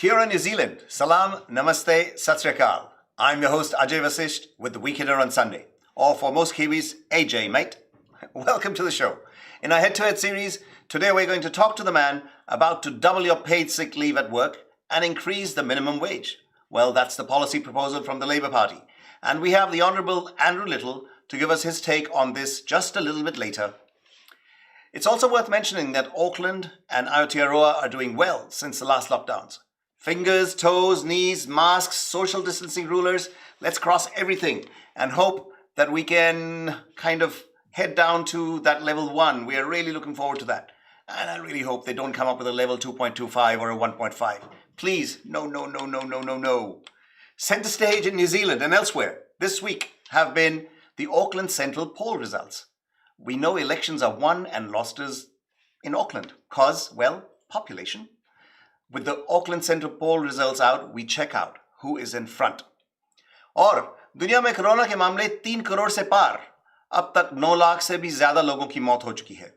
Kia ora, New Zealand. Salam, namaste, sat sri akal. I'm your host, Ajay Vasisht, with The Weekender on Sunday. Or for most Kiwis, AJ, mate. Welcome to the show. In our head-to-head series, today we're going to talk to the man about to double your paid sick leave at work and increase the minimum wage. Well, that's the policy proposal from the Labour Party. And we have the Honourable Andrew Little to give us his take on this just a little bit later. It's also worth mentioning that Auckland and Aotearoa are doing well since the last lockdowns. Fingers, toes, knees, masks, social distancing rulers. Let's cross everything and hope that we can kind of head down to that level 1. We are really looking forward to that. And I really hope they don't come up with a level 2.25 or a 1.5. Please, no. Centre stage in New Zealand and elsewhere this week have been the Auckland Central poll results. We know elections are won and lost in Auckland cause, well, population. With the Auckland Central poll results out, we check out who is in front. और दुनिया में corona के मामले 3 करोड़ से पार, अब तक 9 लाख से भी ज्यादा लोगों की मौत हो चुकी है।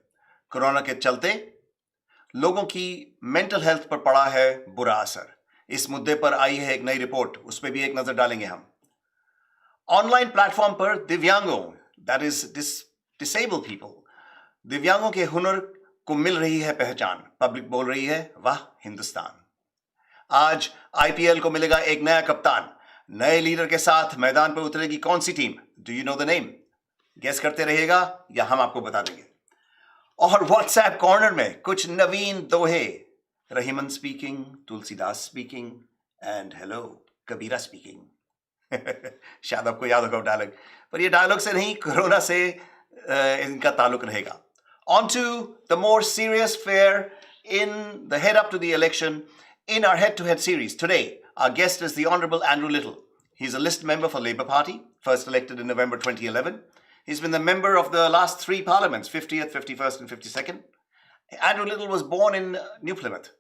कोरोना के चलते लोगों की मेंटल हेल्थ पर पड़ा है बुरा असर। इस मुद्दे पर आई है एक नई रिपोर्ट, उस पर भी एक नजर डालेंगे हम। ऑनलाइन प्लेटफॉर्म पर दिव्यांगों, दैट इज disabled people, दिव्यांगों के हुनर को मिल रही है पहचान। पब्लिक बोल रही है, वाह हिंदुस्तान। आज आईपीएल को मिलेगा एक नया कप्तान। नए लीडर के साथ मैदान पर उतरेगी कौन सी team? Do you know the name? Guess करते रहिएगा या हम आपको बता देंगे। और व्हाट्सएप कॉर्नर में कुछ नवीन दोहे। Rahiman speaking, Tulsidas speaking and hello Kabira speaking. शायद आपको याद होगा डायलॉग, पर ये डायलॉग से नहीं, कोरोना से इनका ताल्लुक रहेगा। On to the more serious fare in the head up to the election in our head-to-head series. Today, our guest is the Honourable Andrew Little. He's a list member for Labour Party, first elected in November 2011. He's been the member of the last 3 parliaments, 50th, 51st and 52nd. Andrew Little was born in New Plymouth.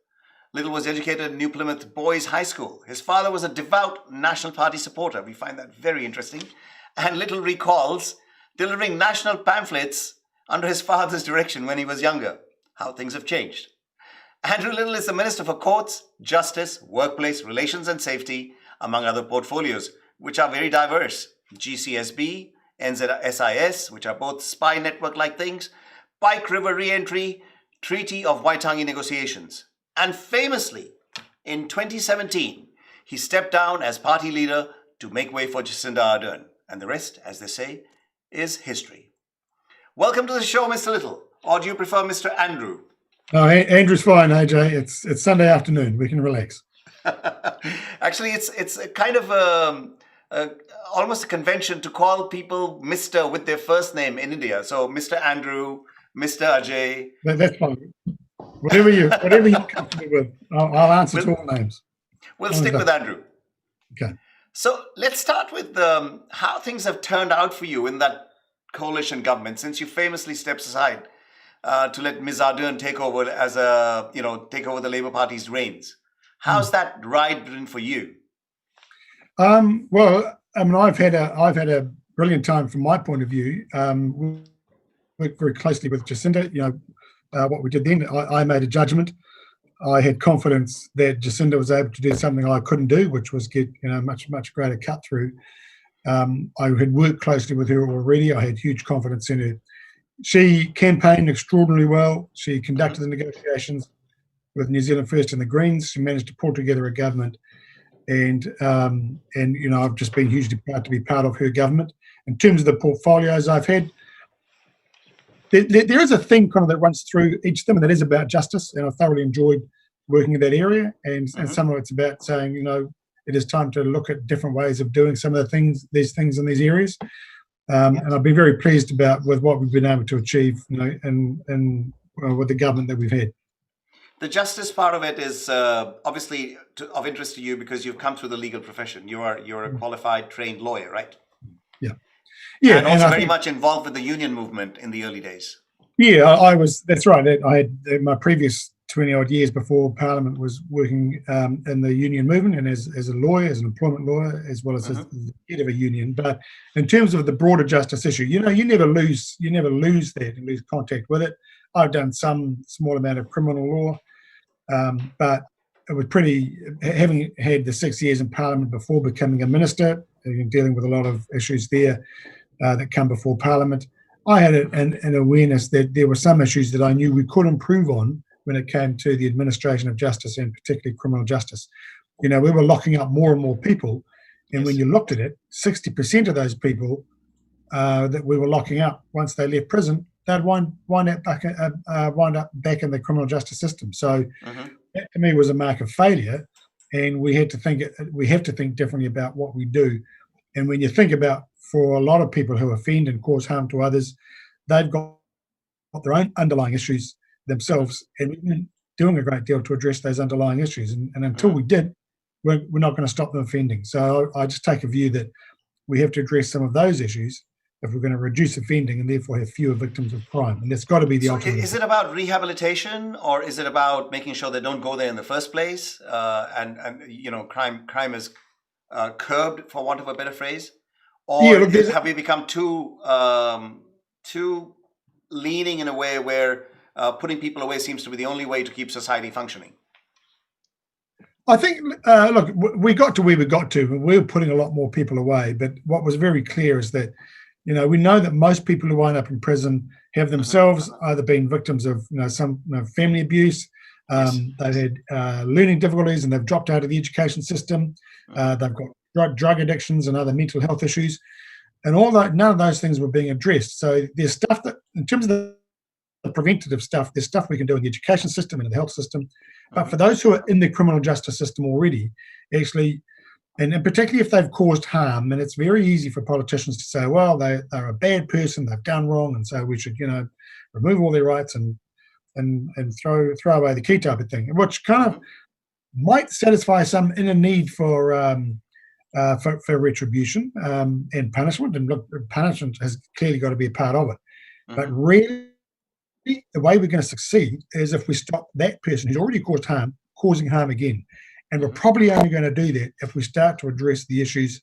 Little was educated in New Plymouth Boys High School. His father was a devout National Party supporter. We find that very interesting. And Little recalls delivering national pamphlets under his father's direction when he was younger. How things have changed. Andrew Little is the Minister for Courts, Justice, Workplace, Relations and Safety, among other portfolios, which are very diverse. GCSB, NZSIS, which are both spy network-like things, Pike River re-entry, Treaty of Waitangi negotiations. And famously, in 2017, he stepped down as party leader to make way for Jacinda Ardern. And the rest, as they say, is history. Welcome to the show, Mr. Little. Or do you prefer Mr. Andrew? No, Andrew's fine, AJ. It's Sunday afternoon. We can relax. Actually, it's a kind of almost a convention to call people Mr. with their first name in India. So Mr. Andrew, Mr. Ajay. That's fine. Whatever you're comfortable with, I'll answer to all names. We'll stick with Andrew. Okay. So let's start with how things have turned out for you in that coalition government, since you famously stepped aside to let Ms. Ardern take over take over the Labour Party's reins. How's that ride been for you? Well, I mean, I've had a brilliant time from my point of view. We worked very closely with Jacinda. What we did then, I made a judgment. I had confidence that Jacinda was able to do something I couldn't do, which was get much greater cut through. I had worked closely with her already. I had huge confidence in her. She campaigned extraordinarily well. She conducted the negotiations with New Zealand First and the Greens. She managed to pull together a government, and I've just been hugely proud to be part of her government. In terms of the portfolios I've had, there is a theme kind of that runs through each of them, and that is about justice. And I thoroughly enjoyed working in that area. And some of it's about saying, it is time to look at different ways of doing some of these things in these areas. And I've been very pleased with what we've been able to achieve, and with the government that we've had. The justice part of it is obviously of interest to you because you've come through the legal profession. You're a qualified, trained lawyer, right? Yeah, and also very much involved with the union movement in the early days. Yeah, I was. That's right. I had my previous 20-odd years before Parliament was working in the union movement and as a lawyer, as an employment lawyer, as well as the head of a union. But in terms of the broader justice issue, you never lose that and lose contact with it. I've done some small amount of criminal law, but it was pretty, having had the 6 years in Parliament before becoming a minister, dealing with a lot of issues there that come before Parliament. I had an awareness that there were some issues that I knew we could improve on when it came to the administration of justice, and particularly criminal justice. We were locking up more and more people, and when you looked at it, 60% of those people that we were locking up, once they left prison, they'd wind up back in the criminal justice system. So that to me was a mark of failure, and we have to think differently about what we do. And when you think about, for a lot of people who offend and cause harm to others, they've got their own underlying issues themselves, and we've been doing a great deal to address those underlying issues. And until we did, we're not going to stop them offending. So I just take a view that we have to address some of those issues if we're going to reduce offending and therefore have fewer victims of crime. And that's got to be the ultimate. Is it about rehabilitation, or is it about making sure they don't go there in the first place? And crime is curbed, for want of a better phrase? Or have we become too leaning in a way where putting people away seems to be the only way to keep society functioning? I think, look, we got to where we got to, and we were putting a lot more people away. But what was very clear is that, we know that most people who wind up in prison have themselves either been victims of, some family abuse. They've had learning difficulties, and they've dropped out of the education system. They've got drug addictions and other mental health issues, and all that. None of those things were being addressed. So there's stuff that, in terms of the preventative stuff, there's stuff we can do in the education system and in the health system. But for those who are in the criminal justice system already, actually, and particularly if they've caused harm, and it's very easy for politicians to say, well, they're a bad person, they've done wrong, and so we should, remove all their rights and throw away the key type of thing, which kind of might satisfy some inner need for retribution and punishment. And look, punishment has clearly got to be a part of it. But really, the way we're going to succeed is if we stop that person who's already caused harm causing harm again. And we're probably only going to do that if we start to address the issues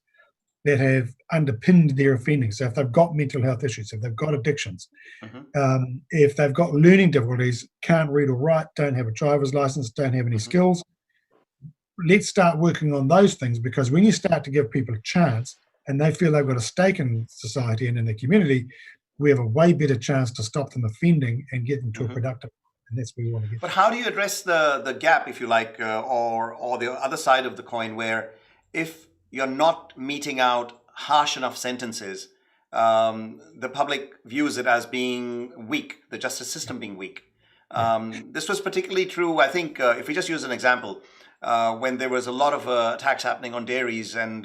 that have underpinned their offending. So if they've got mental health issues, if they've got addictions, if they've got learning difficulties, can't read or write, don't have a driver's license, don't have any skills, let's start working on those things. Because when you start to give people a chance and they feel they've got a stake in society and in the community, we have a way better chance to stop them offending and get them to a productive. And that's where we want to get. But how do you address the gap, if you like, or the other side of the coin, where if you're not meting out harsh enough sentences, the public views it as being weak, the justice system being weak. This was particularly true, I think, if we just use an example, when there was a lot of attacks happening on dairies and,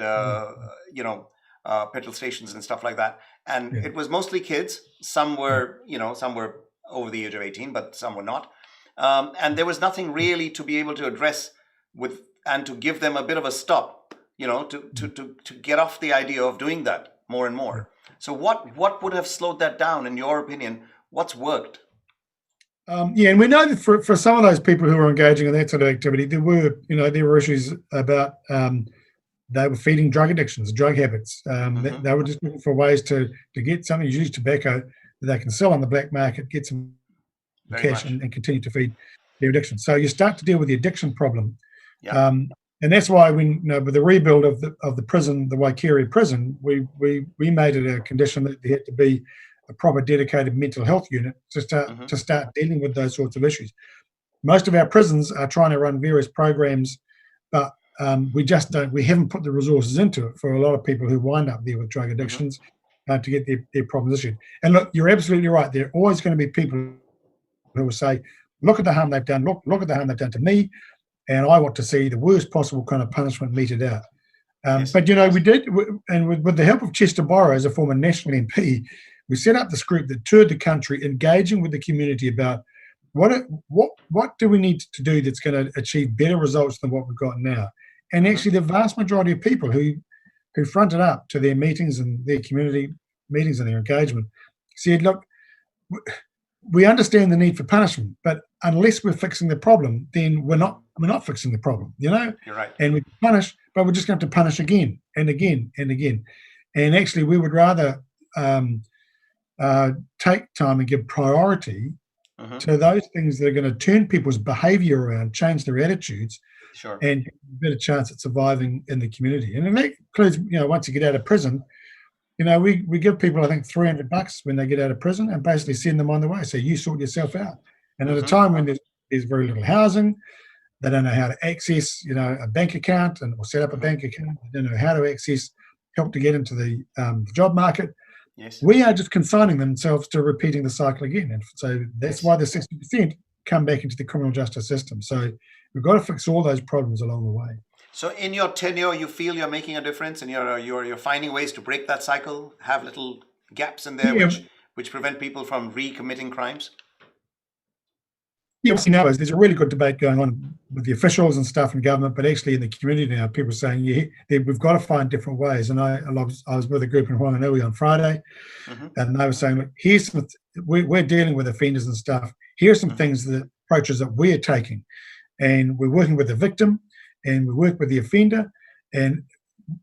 petrol stations and stuff like that. And it was mostly kids. Some were over the age of 18, but some were not. And there was nothing really to be able to address with and to give them a bit of a stop, to get off the idea of doing that more and more. So what would have slowed that down, in your opinion? What's worked? And we know that for some of those people who were engaging in that sort of activity, there were issues about they were feeding drug addictions, drug habits. They were just looking for ways to get something, usually tobacco, that they can sell on the black market, get some cash, and continue to feed their addiction. So you start to deal with the addiction problem. And that's why when with the rebuild of the prison, the Waikeria prison, we made it a condition that there had to be a proper dedicated mental health unit to start dealing with those sorts of issues. Most of our prisons are trying to run various programs, but we haven't put the resources into it for a lot of people who wind up there with drug addictions to get their problems issued. And look, you're absolutely right. There are always going to be people who will say, look at the harm they've done, look at the harm they've done to me, and I want to see the worst possible kind of punishment meted out. But, we did, and with the help of Chester Borrows, a former National MP, we set up this group that toured the country, engaging with the community about what do we need to do that's going to achieve better results than what we've got now. And actually, the vast majority of people who fronted up to their meetings and their community meetings and their engagement said, look, we understand the need for punishment, but unless we're fixing the problem, then we're not fixing the problem, You're right. And we punish, but we're just going to punish again and again and again. And actually, we would rather take time and give priority to those things that are going to turn people's behaviour around, change their attitudes, Sure. and a better chance at surviving in the community. And that includes, once you get out of prison, we give people, I think, $300 when they get out of prison and basically send them on the way. So you sort yourself out. And at a time when there's very little housing, they don't know how to access, a bank account or set up a bank account. They don't know how to access help to get into the job market. Yes. We are just consigning themselves to repeating the cycle again. And so that's why the 60% come back into the criminal justice system. So we've got to fix all those problems along the way. So in your tenure, you feel you're making a difference and you're finding ways to break that cycle, have little gaps in there which prevent people from recommitting crimes? Yes, there's a really good debate going on with the officials and stuff in government, but actually in the community now, people are saying, we've got to find different ways. And I was with a group in Hon Andrew on Friday, and they were saying, look, we're dealing with offenders and stuff. Here's some approaches that we're taking. And we're working with the victim, and we work with the offender. And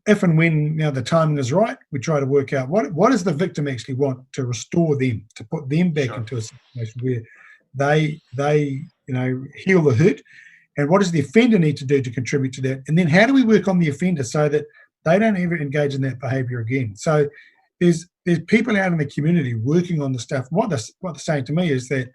if and when the timing is right, we try to work out what does the victim actually want to restore them, to put them back into a situation where they heal the hurt, and what does the offender need to do to contribute to that, and then how do we work on the offender so that they don't ever engage in that behaviour again? So there's people out in the community working on the stuff. What they're saying to me is that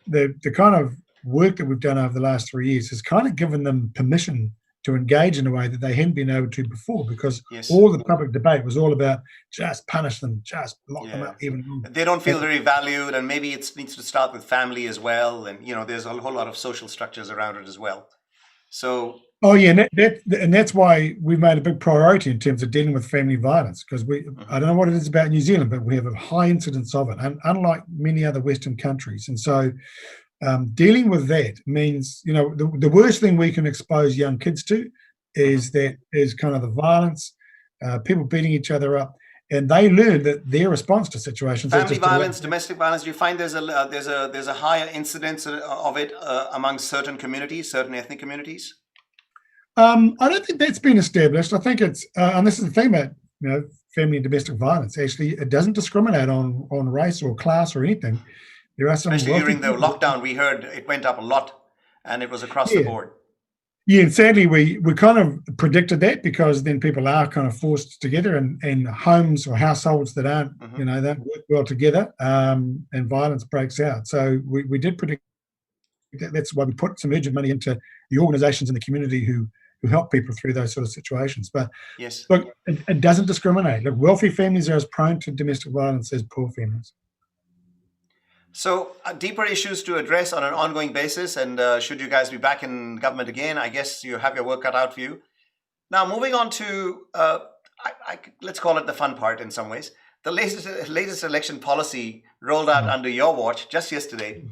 the kind of work that we've done over the last 3 years has kind of given them permission to engage in a way that they hadn't been able to before, because all the public debate was all about just punish them, just lock them up even longer. They don't feel very valued, and maybe it needs to start with family as well, and there's a whole lot of social structures around it as well. So and that's why we've made a big priority in terms of dealing with family violence, because I don't know what it is about New Zealand, but we have a high incidence of it, and unlike many other Western countries. And so dealing with that means, the worst thing we can expose young kids to is kind of the violence, people beating each other up, and they learn that their response to situations. Family violence, domestic violence. Do you find there's a higher incidence of it among certain communities, certain ethnic communities? I don't think that's been established. I think it's, and this is the thing about family and domestic violence. Actually, it doesn't discriminate on race or class or anything. There are some, especially during the lockdown, we heard it went up a lot, and it was across the board. Yeah, and sadly, we kind of predicted that, because then people are kind of forced together, and homes or households that aren't, don't work well together, and violence breaks out. So we did predict that. That's why we put some urgent money into the organisations in the community who help people through those sort of situations. But look, it doesn't discriminate. Look, wealthy families are as prone to domestic violence as poor families. So deeper issues to address on an ongoing basis, and should you guys be back in government again, I guess you have your work cut out for you. Now, moving on to, let's call it the fun part in some ways. The latest election policy rolled out under your watch just yesterday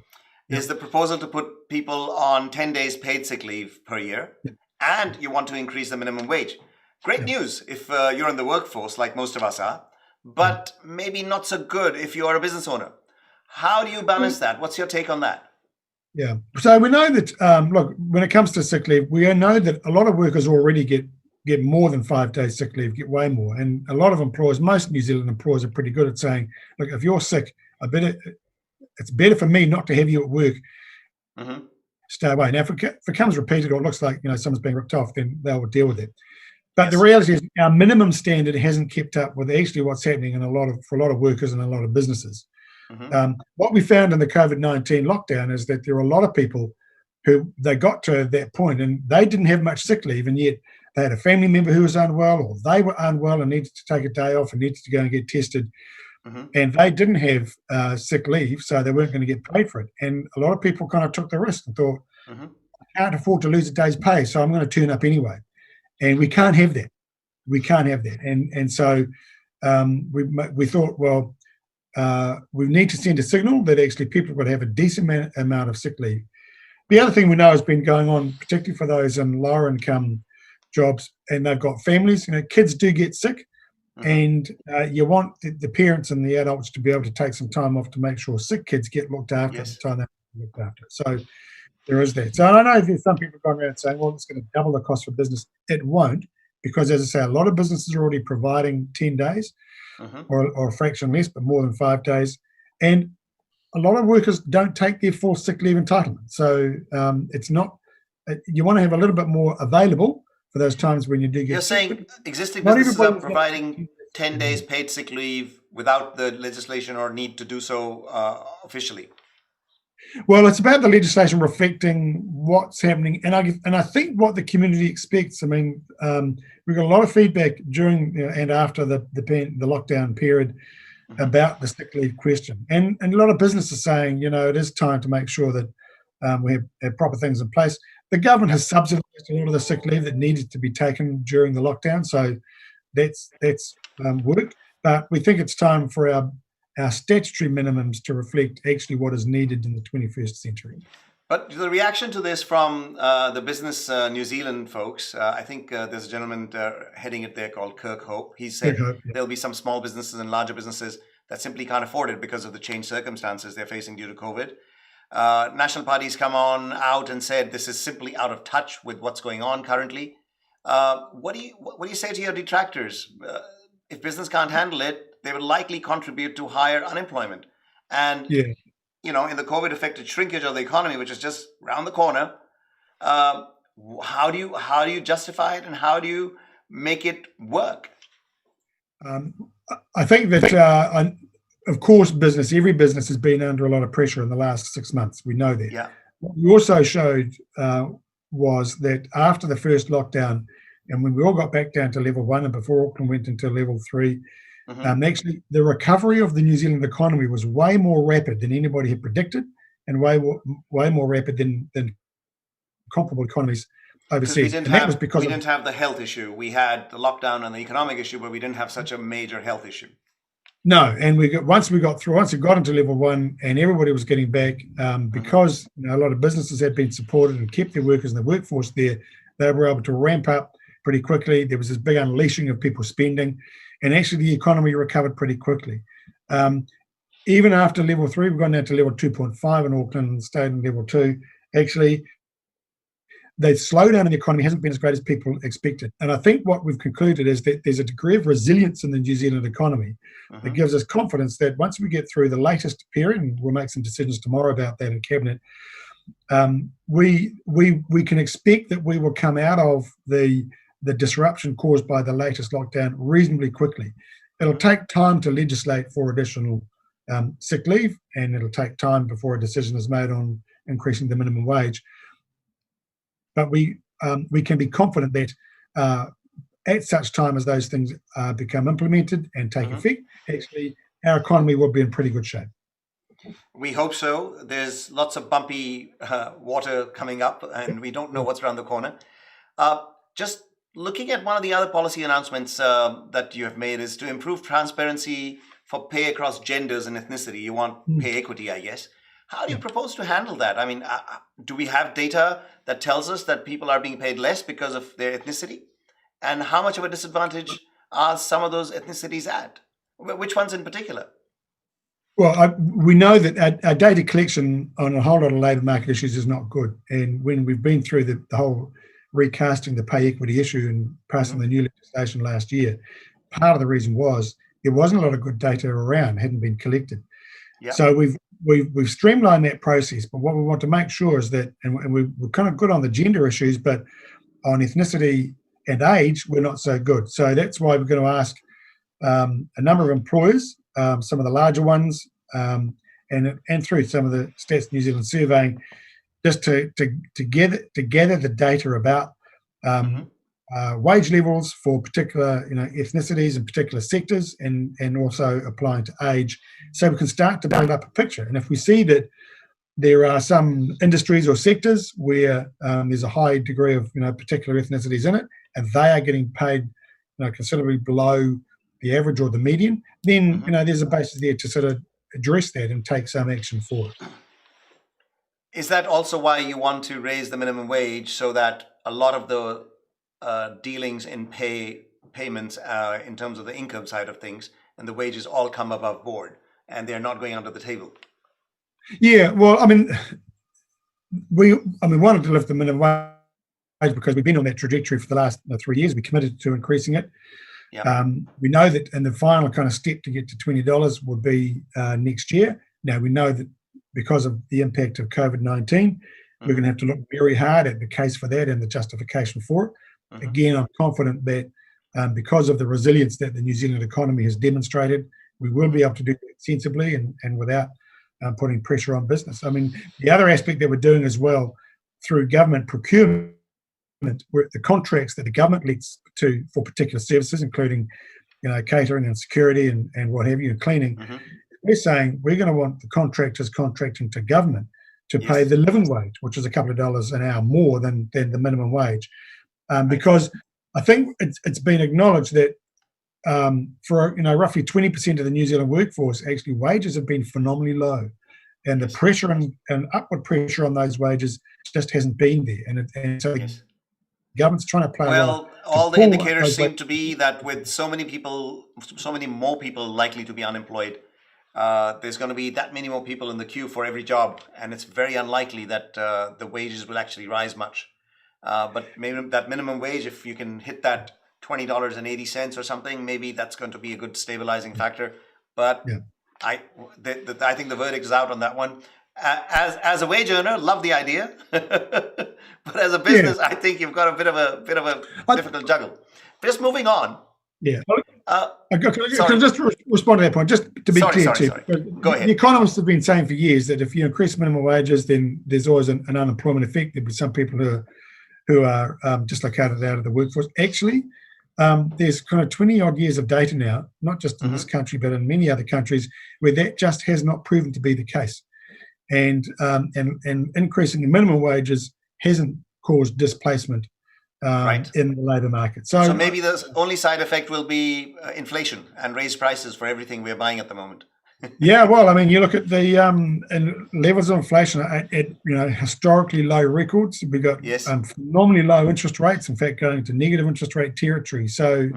is the proposal to put people on 10 days paid sick leave per year, and you want to increase the minimum wage. Great news if you're in the workforce, like most of us are, but maybe not so good if you're a business owner. How do you balance that? What's your take on that? Yeah. So we know that, look, when it comes to sick leave, we know that a lot of workers already get more than 5 days sick leave, get way more. And a lot of employers, most New Zealand employers, are pretty good at saying, look, if you're sick, it's better for me not to have you at work. Stay away. Now, if it becomes repeated or it looks like someone's being ripped off, then they will deal with it. But the reality is our minimum standard hasn't kept up with actually what's happening for a lot of workers and a lot of businesses. What we found in the COVID-19 lockdown is that there are a lot of people who they got to that point and they didn't have much sick leave, and yet they had a family member who was unwell, or they were unwell and needed to take a day off and needed to go and get tested, and they didn't have sick leave, so they weren't going to get paid for it. And a lot of people kind of took the risk and thought, I can't afford to lose a day's pay, so I'm going to turn up anyway. And we can't have that. We can't have that. And so we thought, well, we need to send a signal that actually people would have a decent amount of sick leave. The other thing we know has been going on, particularly for those in lower income jobs, and they've got families, kids do get sick, and you want the parents and the adults to be able to take some time off to make sure sick kids get looked after at the time they're looked after. So there is that. So I know there's some people going around saying, well, it's going to double the cost for business. It won't, because as I say, a lot of businesses are already providing 10 days or a fraction less, but more than 5 days. And a lot of workers don't take their full sick leave entitlement. So it's not, you want to have a little bit more available for those times when you do get You're sick. saying existing Not businesses are everybody is providing 10 days paid sick leave without the legislation or need to do so officially. Well, it's about the legislation reflecting what's happening, and I think what the community expects. I mean, we got a lot of feedback during and after the lockdown period about the sick leave question, and a lot of businesses saying, it is time to make sure that we have proper things in place. The government has subsidised a lot of the sick leave that needed to be taken during the lockdown, so that's worked. But we think it's time for our statutory minimums to reflect actually what is needed in the 21st century. But the reaction to this from the Business New Zealand folks, I think there's a gentleman heading it there called Kirk Hope. He said there'll be some small businesses and larger businesses that simply can't afford it because of the changed circumstances they're facing due to COVID. National parties come out and said this is simply out of touch with what's going on currently. What do you say to your detractors? If business can't handle it, they will likely contribute to higher unemployment. And, in the COVID-affected shrinkage of the economy, which is just around the corner, how do you justify it and how do you make it work? I think that, of course, every business has been under a lot of pressure in the last 6 months. We know that. Yeah. What we also showed was that after the first lockdown, and when we all got back down to level 1 and before Auckland went into level 3, actually the recovery of the New Zealand economy was way more rapid than anybody had predicted, and way more rapid than comparable economies overseas. We didn't have the health issue. We had the lockdown and the economic issue, but we didn't have such a major health issue. No, and once we got into level 1 and everybody was getting back, because a lot of businesses had been supported and kept their workers in the workforce there, they were able to ramp up pretty quickly. There was this big unleashing of people spending, and actually the economy recovered pretty quickly. Even after level 3, we've gone down to level 2.5 in Auckland and stayed in level 2. Actually, the slowdown in the economy hasn't been as great as people expected. And I think what we've concluded is that there's a degree of resilience in the New Zealand economy that gives us confidence that once we get through the latest period, and we'll make some decisions tomorrow about that in Cabinet, we can expect that we will come out of the disruption caused by the latest lockdown reasonably quickly. It'll take time to legislate for additional sick leave, and it'll take time before a decision is made on increasing the minimum wage. But we can be confident that at such time as those things become implemented and take effect, actually our economy will be in pretty good shape. We hope so. There's lots of bumpy water coming up, and we don't know what's around the corner. Just looking at one of the other policy announcements that you have made is to improve transparency for pay across genders and ethnicity. You want pay equity, I guess. How do you propose to handle that? I mean, do we have data that tells us that people are being paid less because of their ethnicity? And how much of a disadvantage are some of those ethnicities at? Which ones in particular? Well, we know that our data collection on a whole lot of labour market issues is not good. And when we've been through the whole recasting the pay equity issue and passing the new legislation last year, part of the reason was there wasn't a lot of good data around, hadn't been collected. Yep. So we've streamlined that process, but what we want to make sure is that, and we're kind of good on the gender issues, but on ethnicity and age, we're not so good. So that's why we're going to ask a number of employers, some of the larger ones, and through some of the Stats New Zealand surveying, just to gather the data about wage levels for particular ethnicities and particular sectors, and also applying to age, so we can start to build up a picture. And if we see that there are some industries or sectors where there's a high degree of particular ethnicities in it, and they are getting paid considerably below the average or the median, then there's a basis there to sort of address that and take some action for it. Is that also why you want to raise the minimum wage, so that a lot of the dealings in payments in terms of the income side of things and the wages all come above board and they're not going under the table? Yeah, well, I mean, we wanted to lift the minimum wage because we've been on that trajectory for the last 3 years. We committed to increasing it. Yep. We know that in the final kind of step to get to $20 would be next year. Now we know that because of the impact of COVID-19. We're going to have to look very hard at the case for that and the justification for it. Again, I'm confident that because of the resilience that the New Zealand economy has demonstrated, we will be able to do that sensibly and without putting pressure on business. I mean, the other aspect that we're doing as well through government procurement, where the contracts that the government lets to for particular services, including catering and security and what have you, cleaning, we're saying we're going to want the contractors contracting to government to pay the living wage, which is a couple of dollars an hour more than the minimum wage, because I think it's been acknowledged that for roughly 20% of the New Zealand workforce, actually wages have been phenomenally low, and the pressure and upward pressure on those wages just hasn't been there, and so the government's trying to play. Well, all the indicators seem to be that with so many more people likely to be unemployed, there's going to be that many more people in the queue for every job, and it's very unlikely that the wages will actually rise much. But maybe that minimum wage, if you can hit that $20.80 or something, maybe that's going to be a good stabilizing factor. But I think the verdict is out on that one. As a wage earner, love the idea, but as a business, I think you've got a bit of a difficult juggle. Just moving on. Yeah. Can I just respond to that point? Just to be clear, too. Go ahead. The economists have been saying for years that if you increase minimum wages, then there's always an unemployment effect. There'll be some people who are dislocated out of the workforce. Actually, there's kind of 20 odd years of data now, not just in this country, but in many other countries, where that just has not proven to be the case. And increasing the minimum wages hasn't caused displacement in the labour market. So maybe the only side effect will be inflation and raised prices for everything we're buying at the moment. Yeah, well, I mean, you look at the levels of inflation at historically low records. We've got phenomenally low interest rates, in fact, going to negative interest rate territory. So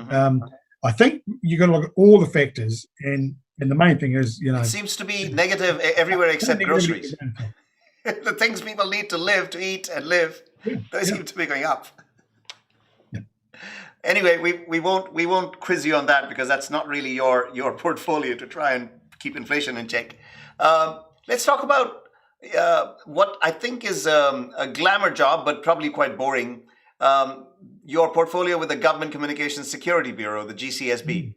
I think you've got to look at all the factors, and the main thing is, it seems to be negative everywhere except groceries. The things people need to live, to eat and live, they seem to be going up. Anyway, we won't quiz you on that, because that's not really your portfolio to try and keep inflation in check. Let's talk about what I think is a glamour job, but probably quite boring. Your portfolio with the Government Communications Security Bureau, the GCSB.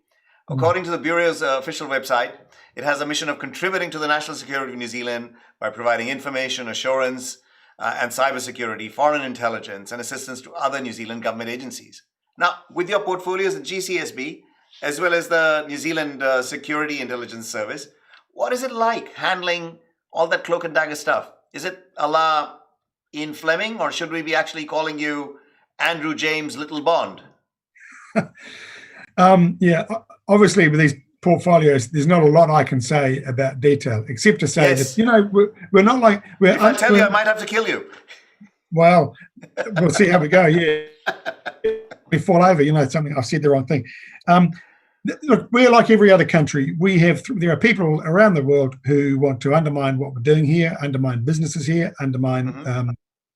According to the Bureau's official website, it has a mission of contributing to the national security of New Zealand by providing information, assurance, and cybersecurity, foreign intelligence, and assistance to other New Zealand government agencies. Now, with your portfolios, the GCSB, as well as the New Zealand Security Intelligence Service, what is it like handling all that cloak and dagger stuff? Is it a la Ian Fleming, or should we be actually calling you Andrew James Little Bond? Obviously with these portfolios, there's not a lot I can say about detail, except to say that, we're not like... If I tell you, I might have to kill you. Well, we'll see how we go, We fall over, something, I've said the wrong thing. Look, we're like every other country. There are people around the world who want to undermine what we're doing here, undermine businesses here, undermine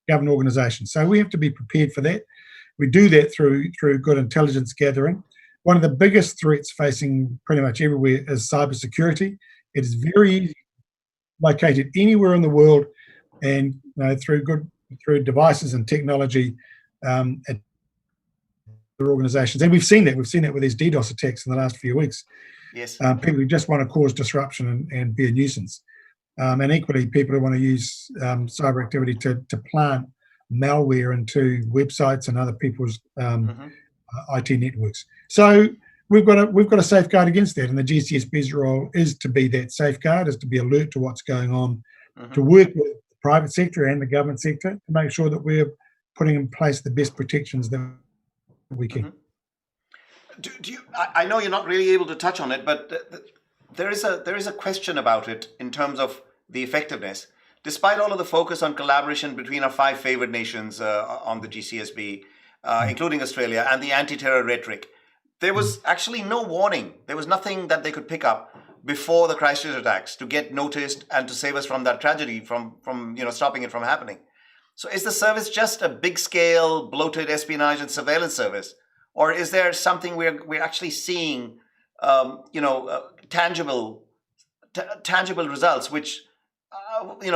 government organisations. So we have to be prepared for that. We do that through good intelligence gathering. One of the biggest threats facing pretty much everywhere is cybersecurity. It is very easy, located anywhere in the world, and through devices and technology at organisations. And we've seen that with these DDoS attacks in the last few weeks. Yes. People who just want to cause disruption and be a nuisance. And equally, people who want to use cyber activity to plant malware into websites and other people's IT networks. So we've got to safeguard against that, and the GCSB's role is to be that safeguard, is to be alert to what's going on, to work with the private sector and the government sector to make sure that we're putting in place the best protections that we can. I know you're not really able to touch on it, but there is a question about it in terms of the effectiveness. Despite all of the focus on collaboration between our 5 favoured nations on the GCSB, including Australia, and the anti-terror rhetoric, there was actually no warning. There was nothing that they could pick up before the Christchurch attacks to get noticed and to save us from that tragedy, from stopping it from happening. So is the service just a big-scale, bloated espionage and surveillance service, or is there something we're actually seeing, tangible results, which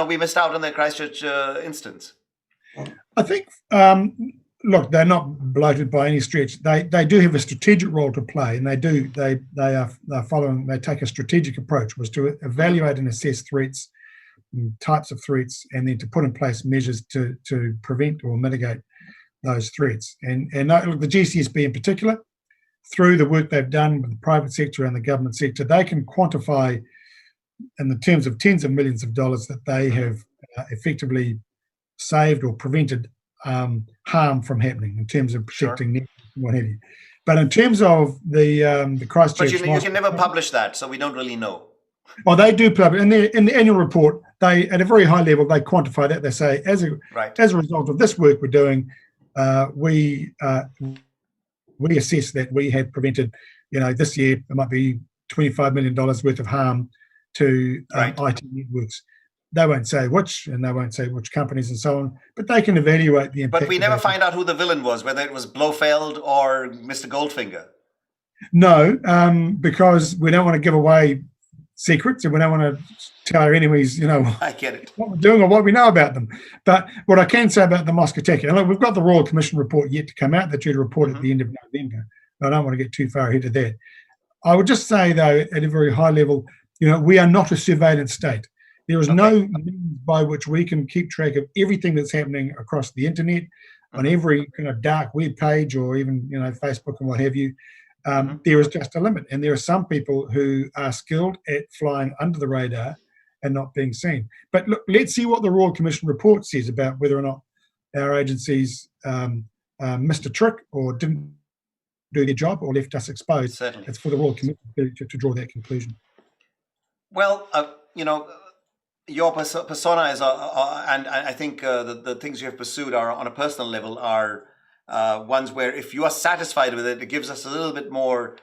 we missed out on the Christchurch instance. I think, look, they're not bloated by any stretch. They do have a strategic role to play, and they take a strategic approach, was to evaluate and assess threats, types of threats, and then to put in place measures to prevent or mitigate those threats. And look, the GCSB in particular, through the work they've done with the private sector and the government sector, they can quantify in the terms of tens of millions of dollars that they have effectively saved or prevented harm from happening in terms of protecting networks and what have you. But in terms of the Christchurch, but you can never publish that, so we don't really know. Well, they do publish in the annual report. They, at a very high level, they quantify that. They say, as a result of this work we're doing, we assess that we have prevented, this year it might be $25 million worth of harm to IT networks. They won't say which, and they won't say which companies and so on, but they can evaluate the impact. But we never find out who the villain was, whether it was Blofeld or Mr. Goldfinger. No, because we don't want to give away secrets, and we don't want to tell our enemies, I get it, what we're doing or what we know about them. But what I can say about the mosque attack, and look, we've got the Royal Commission report yet to come out. They're due to report at the end of November. I don't want to get too far ahead of that. I would just say, though, at a very high level, we are not a surveillance state. There is no means by which we can keep track of everything that's happening across the internet, on every kind of dark web page, or even Facebook and what have you. There is just a limit, and there are some people who are skilled at flying under the radar and not being seen. But look, let's see what the Royal Commission report says about whether or not our agencies missed a trick or didn't do their job or left us exposed. Certainly. It's for the Royal Commission to draw that conclusion. Well, your persona is, and I think the things you have pursued are on a personal level are ones where if you are satisfied with it, it gives us a little bit more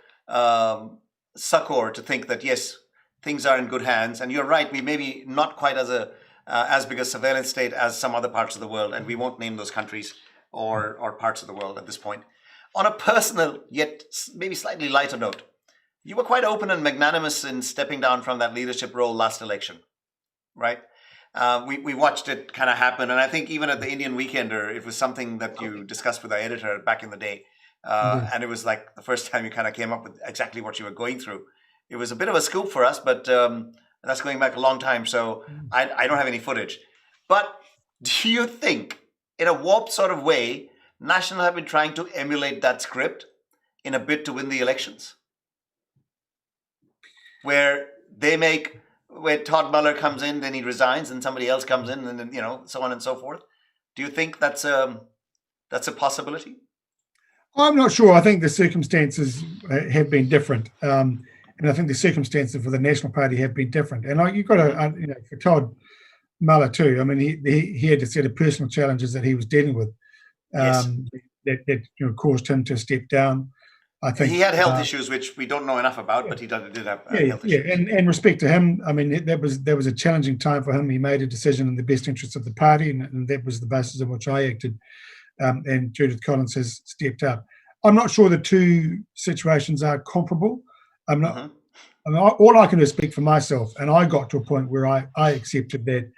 succor to think that, yes, things are in good hands. And you're right, we may be not quite as big a surveillance state as some other parts of the world, and we won't name those countries or parts of the world at this point. On a personal, yet maybe slightly lighter note, you were quite open and magnanimous in stepping down from that leadership role last election, right? We watched it kind of happen, and I think even at the Indian Weekender, it was something that you discussed with our editor back in the day, and it was like the first time you kind of came up with exactly what you were going through. It was a bit of a scoop for us, but that's going back a long time, so I don't have any footage. But do you think, in a warped sort of way, National have been trying to emulate that script in a bid to win the elections? Where Todd Muller comes in, then he resigns, and somebody else comes in, and then, so on and so forth. Do you think that's a possibility? I'm not sure. I think the circumstances have been different, and I think the circumstances for the National Party have been different. And you've got to, for Todd Muller too. I mean, he had a set of personal challenges that he was dealing with, that caused him to step down. I think he had health issues, which we don't know enough about, but he did have health issues. Yeah, and respect to him, I mean, that was a challenging time for him. He made a decision in the best interest of the party, and that was the basis on which I acted. And Judith Collins has stepped up. I'm not sure the two situations are comparable. I'm not. I mean, all I can do is speak for myself, and I got to a point where I accepted that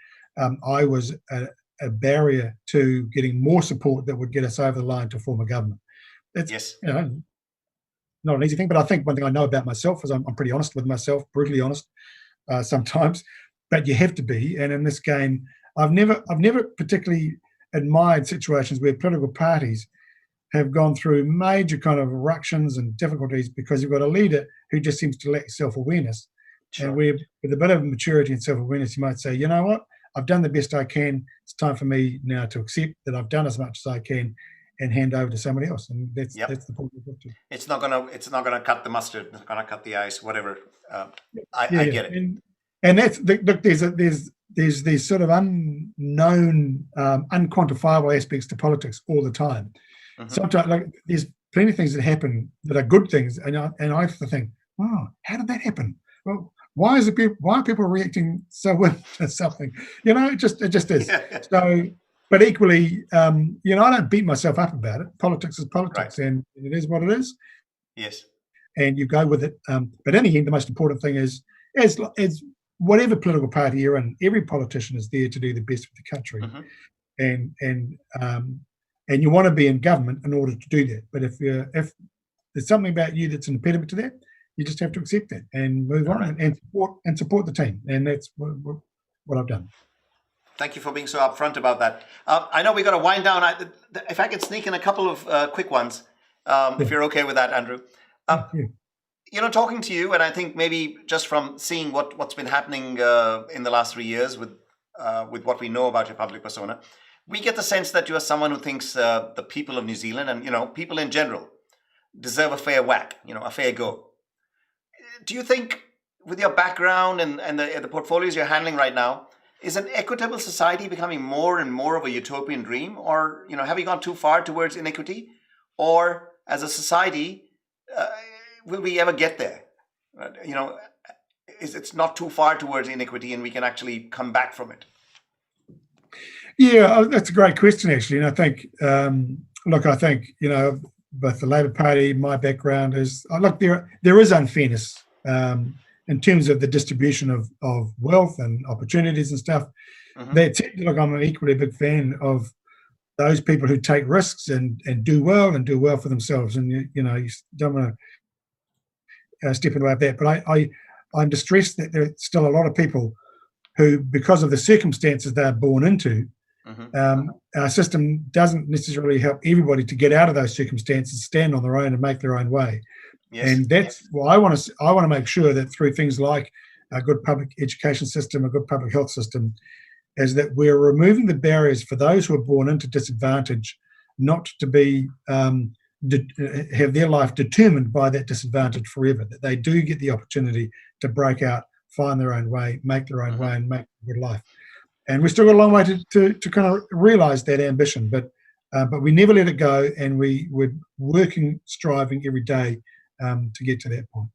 I was a barrier to getting more support that would get us over the line to form a government. That's, not an easy thing, but I think one thing I know about myself is I'm pretty honest with myself, brutally honest sometimes, but you have to be. And in this game, I've never particularly admired situations where political parties have gone through major kind of ructions and difficulties because you've got a leader who just seems to lack self-awareness. Sure. And where, with a bit of maturity and self-awareness, you might say, you know what, I've done the best I can. It's time for me now to accept that I've done as much as I can and hand over to somebody else. And that's the point we've got to. It's not gonna cut the mustard. It's not gonna cut the ice. Whatever. I get it. And that's look. There's these sort of unknown, unquantifiable aspects to politics all the time. Sometimes, there's plenty of things that happen that are good things, and I have to think, wow, how did that happen? Well, why are people reacting so well to something? It just is. So, but equally, I don't beat myself up about it. Politics is politics, and it is what it is. Yes. And you go with it. But in the end, the most important thing is, as whatever political party you're in, every politician is there to do the best for the country, Mm-hmm. and you want to be in government in order to do that. But if there's something about you that's an impediment to that, you just have to accept that and move All on right. and support the team. And that's what I've done. Thank you for being so upfront about that. I know we got to wind down. If I could sneak in a couple of quick ones, if you're okay with that, Andrew. Yeah. Talking to you, and I think maybe just from seeing what's been happening in the last 3 years with what we know about your public persona, we get the sense that you are someone who thinks the people of New Zealand and people in general deserve a fair whack, a fair go. Do you think, with your background and the portfolios you're handling right now, is an equitable society becoming more and more of a utopian dream, or have we gone too far towards inequity, or as a society? Will we ever get there? It's not too far towards inequity and we can actually come back from it? Yeah, that's a great question, actually. And I think, I think, both the Labor Party, my background is, there is unfairness in terms of the distribution of wealth and opportunities and stuff. Mm-hmm. That said, I'm an equally big fan of those people who take risks and do well for themselves. And, you don't want to step into that. But I'm distressed that there are still a lot of people who, because of the circumstances they're born into, mm-hmm. Our system doesn't necessarily help everybody to get out of those circumstances, stand on their own and make their own way. Yes. And that's why I want to make sure that through things like a good public education system, a good public health system, is that we're removing the barriers for those who are born into disadvantage, not to be have their life determined by that disadvantage forever, that they do get the opportunity to break out, find their own way, make their own way, and make a good life. And we've still got a long way to kind of realise that ambition, but we never let it go, and we're working, striving every day to get to that point.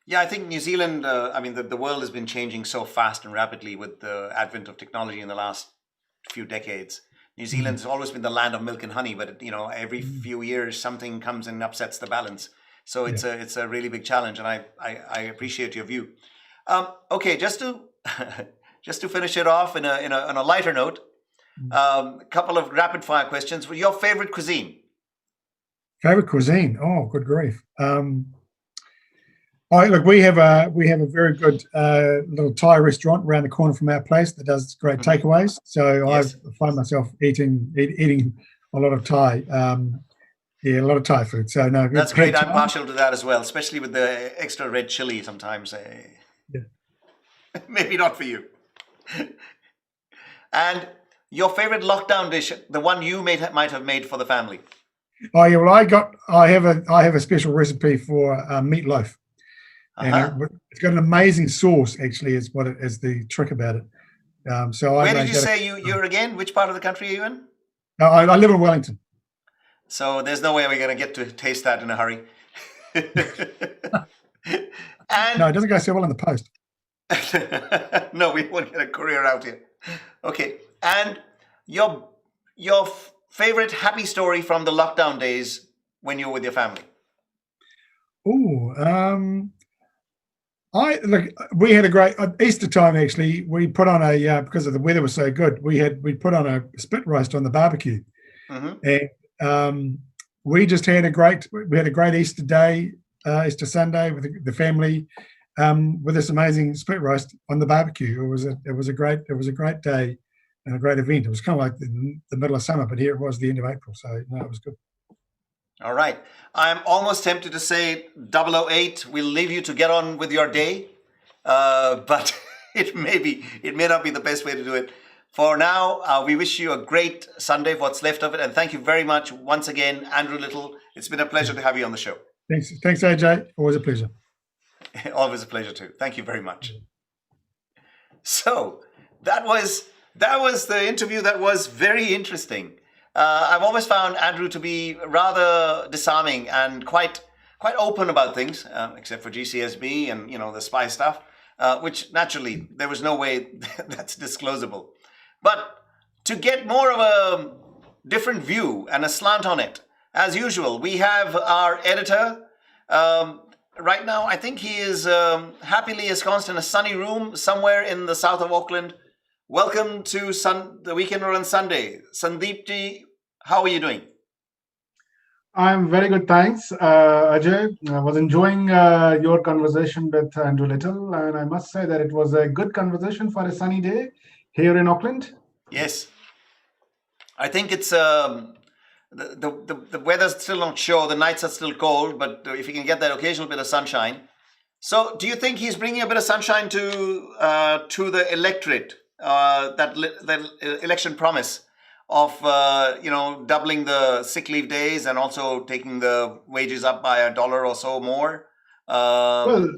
Yeah, I think New Zealand, the world has been changing so fast and rapidly with the advent of technology in the last few decades. New Zealand's always been the land of milk and honey, but every few years something comes and upsets the balance. So it's a really big challenge, and I appreciate your view. Okay, just to finish it off on a lighter note, a couple of rapid fire questions. Your favorite cuisine? Favorite cuisine? Oh, good grief! We have a very good little Thai restaurant around the corner from our place that does great takeaways. So yes. I find myself eating a lot of Thai. A lot of Thai food. So no, that's great. I'm partial to that as well, especially with the extra red chili sometimes. Yeah. Maybe not for you. And your favorite lockdown dish, the one you might have made for the family? Oh yeah, well I have a special recipe for meatloaf. And it's got an amazing sauce, actually, is the trick about it. Where did you say you're again? Which part of the country are you in? I live in Wellington. So there's no way we're going to get to taste that in a hurry. And no, it doesn't go so well in the post. No, we won't get a courier out here. Okay, and your favorite happy story from the lockdown days when you were with your family? We had a great Easter time. Actually, we put on because of the weather was so good. We put on a spit roast on the barbecue, and we just had a great Easter day, Easter Sunday with the family, with this amazing spit roast on the barbecue. It was a great day and a great event. It was kind of like the middle of summer, but here it was the end of April, so no, it was good. All right. I'm almost tempted to say 008, we'll leave you to get on with your day, but it may not be the best way to do it. For now, we wish you a great Sunday for what's left of it, and thank you very much once again, Andrew Little. It's been a pleasure to have you on the show. Thanks, AJ. Always a pleasure. Always a pleasure too. Thank you very much. So that was the interview. That was very interesting. I've always found Andrew to be rather disarming and quite open about things, except for GCSB and the spy stuff, which naturally there was no way that's disclosable. But to get more of a different view and a slant on it, as usual, we have our editor, right now, I think he is happily ensconced in a sunny room somewhere in the south of Auckland. Welcome to the Weekender on Sunday. Sandeep ji, how are you doing? I'm very good, thanks, Ajay. I was enjoying your conversation with Andrew Little, and I must say that it was a good conversation for a sunny day here in Auckland. Yes. I think it's the weather's still not sure. The nights are still cold, but if you can get that occasional bit of sunshine. So, do you think he's bringing a bit of sunshine to the electorate? That election promise of doubling the sick leave days and also taking the wages up by $1 or so more. Well,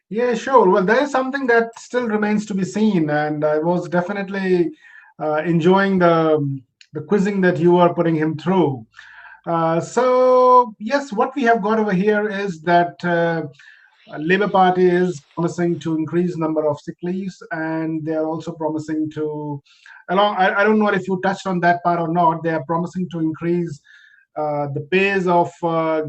yeah, sure. Well, there is something that still remains to be seen, and I was definitely enjoying the quizzing that you are putting him through. So yes, what we have got over here is that Labour Party is promising to increase number of sick leaves, and they are also promising to, along. I don't know if you touched on that part or not. They are promising to increase the pays of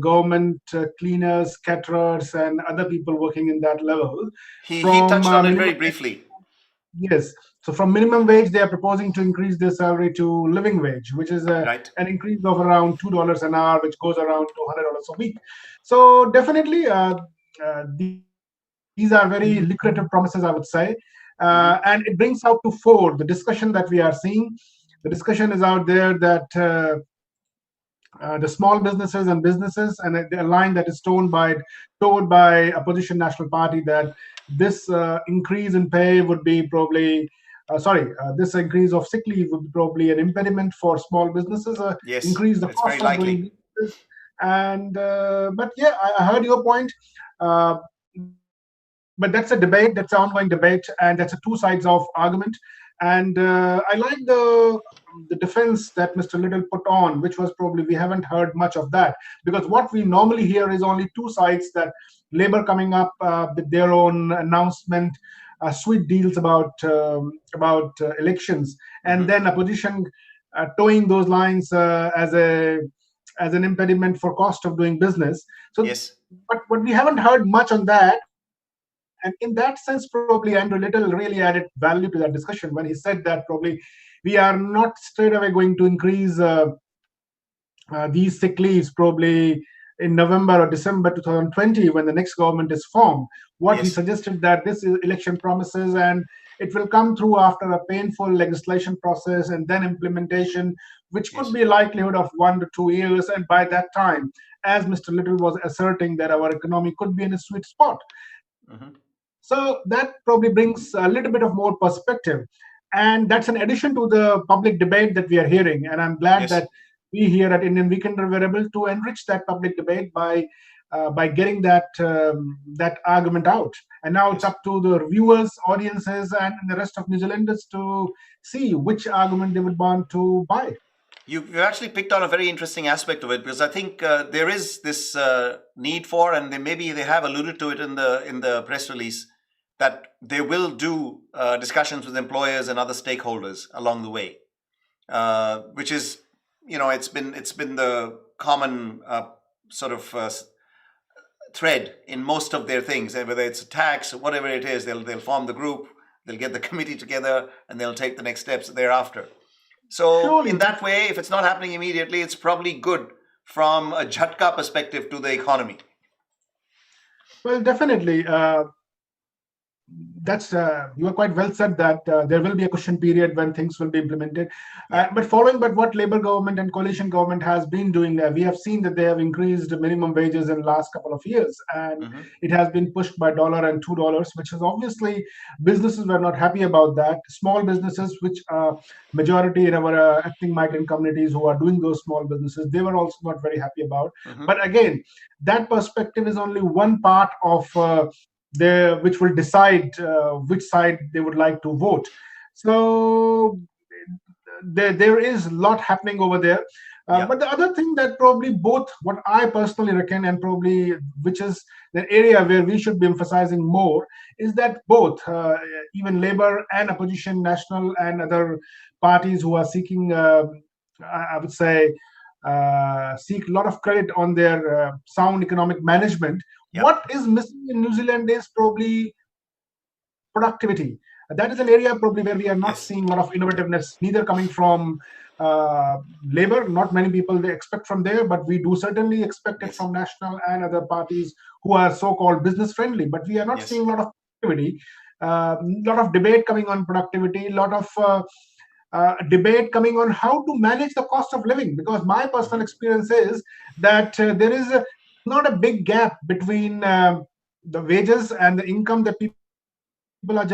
government cleaners, caterers, and other people working in that level He from touched on it minimum. very briefly. Yes. So from minimum wage, they are proposing to increase their salary to living wage, which is Right. an increase of around $2 an hour, which goes around to $100 a week. So definitely, these are very lucrative promises, I would say. And it brings out to fore the discussion that we are seeing. The discussion is out there that the small businesses and businesses, and a line that is told by opposition national party that this increase in pay would be probably this increase of sick leave would be probably an impediment for small businesses, Yes, increase the it's very cost of doing likely. business. And but yeah, I heard your point. Uh, but that's a debate, that's an ongoing debate, and that's a two sides of argument. And I like the defense that Mr. Little put on, which was probably we haven't heard much of that, because what we normally hear is only two sides, that Labour coming up with their own announcement, sweet deals about elections, and then opposition towing those lines as an impediment for cost of doing business. So, Yes. but we haven't heard much on that. And in that sense, probably Andrew Little really added value to that discussion when he said that probably we are not straight away going to increase these sick leaves probably in November or December 2020 when the next government is formed. What he Yes. suggested that this is election promises, and it will come through after a painful legislation process and then implementation, which could Yes. be a likelihood of 1 to 2 years. And by that time, as Mr. Little was asserting, that our economy could be in a sweet spot. So that probably brings a little bit of more perspective. And that's an addition to the public debate that we are hearing. And I'm glad Yes. that we here at Indian Weekender were able to enrich that public debate by getting that argument out. And now it's Yes. up to the viewers, audiences, and the rest of New Zealanders to see which argument they would want to buy. You've actually picked on a very interesting aspect of it, because I think there is this need for, and maybe they have alluded to it in the press release, that they will do discussions with employers and other stakeholders along the way, which is, it's been the common sort of thread in most of their things, and whether it's a tax or whatever it is, they'll form the group, they'll get the committee together, and they'll take the next steps thereafter. So Surely. in that way, if it's not happening immediately, it's probably good from a jhatka perspective to the economy. Well, definitely. That's you are quite well said that there will be a cushion period when things will be implemented. But what Labour government and coalition government has been doing, we have seen that they have increased minimum wages in the last couple of years, and it has been pushed by $1 and $2, which is obviously businesses were not happy about that. Small businesses, which majority in our ethnic migrant communities who are doing those small businesses, they were also not very happy about. But again, that perspective is only one part of which will decide which side they would like to vote. So there is a lot happening over there. But the other thing that probably both, what I personally reckon, and probably which is the area where we should be emphasizing more, is that both, even Labour and opposition, national and other parties who are seeking, I would say, seek a lot of credit on their sound economic management. Yep. What is missing in New Zealand is probably productivity. That is an area probably where we are not seeing a lot of innovativeness, neither coming from labor. Not many people they expect from there, but we do certainly expect it from national and other parties who are so-called business friendly. But we are not seeing a lot of productivity, a lot of debate coming on productivity, a lot of debate coming on how to manage the cost of living. Because my personal experience is that there is not a big gap between the wages and the income that people are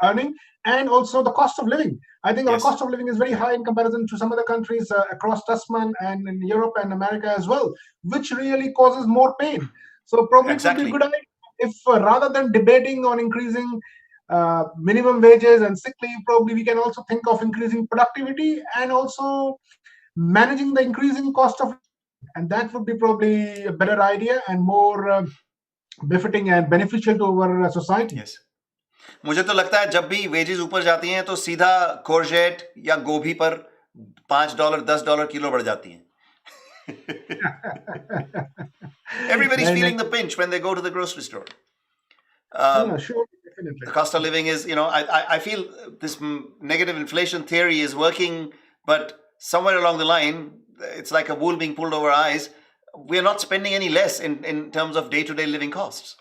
earning, and also the cost of living. I think our cost of living is very high in comparison to some other countries across Tasman and in Europe and America as well, which really causes more pain. So probably it would be a good idea if rather than debating on increasing minimum wages and sick leave, probably we can also think of increasing productivity and also managing the increasing cost of living. And that would be probably a better idea and more befitting and beneficial to our society. Yes. मुझे तो लगता है जब भी wages ऊपर जाती हैं तो सीधा कोरजेट या गोभी पर $5 $10 किलो बढ़ जाती हैं. Everybody's feeling the pinch when they go to the grocery store. Sure, definitely. The cost of living is, I feel this negative inflation theory is working, but somewhere along the line, it's like a wool being pulled over our eyes. We're not spending any less in terms of day-to-day living costs.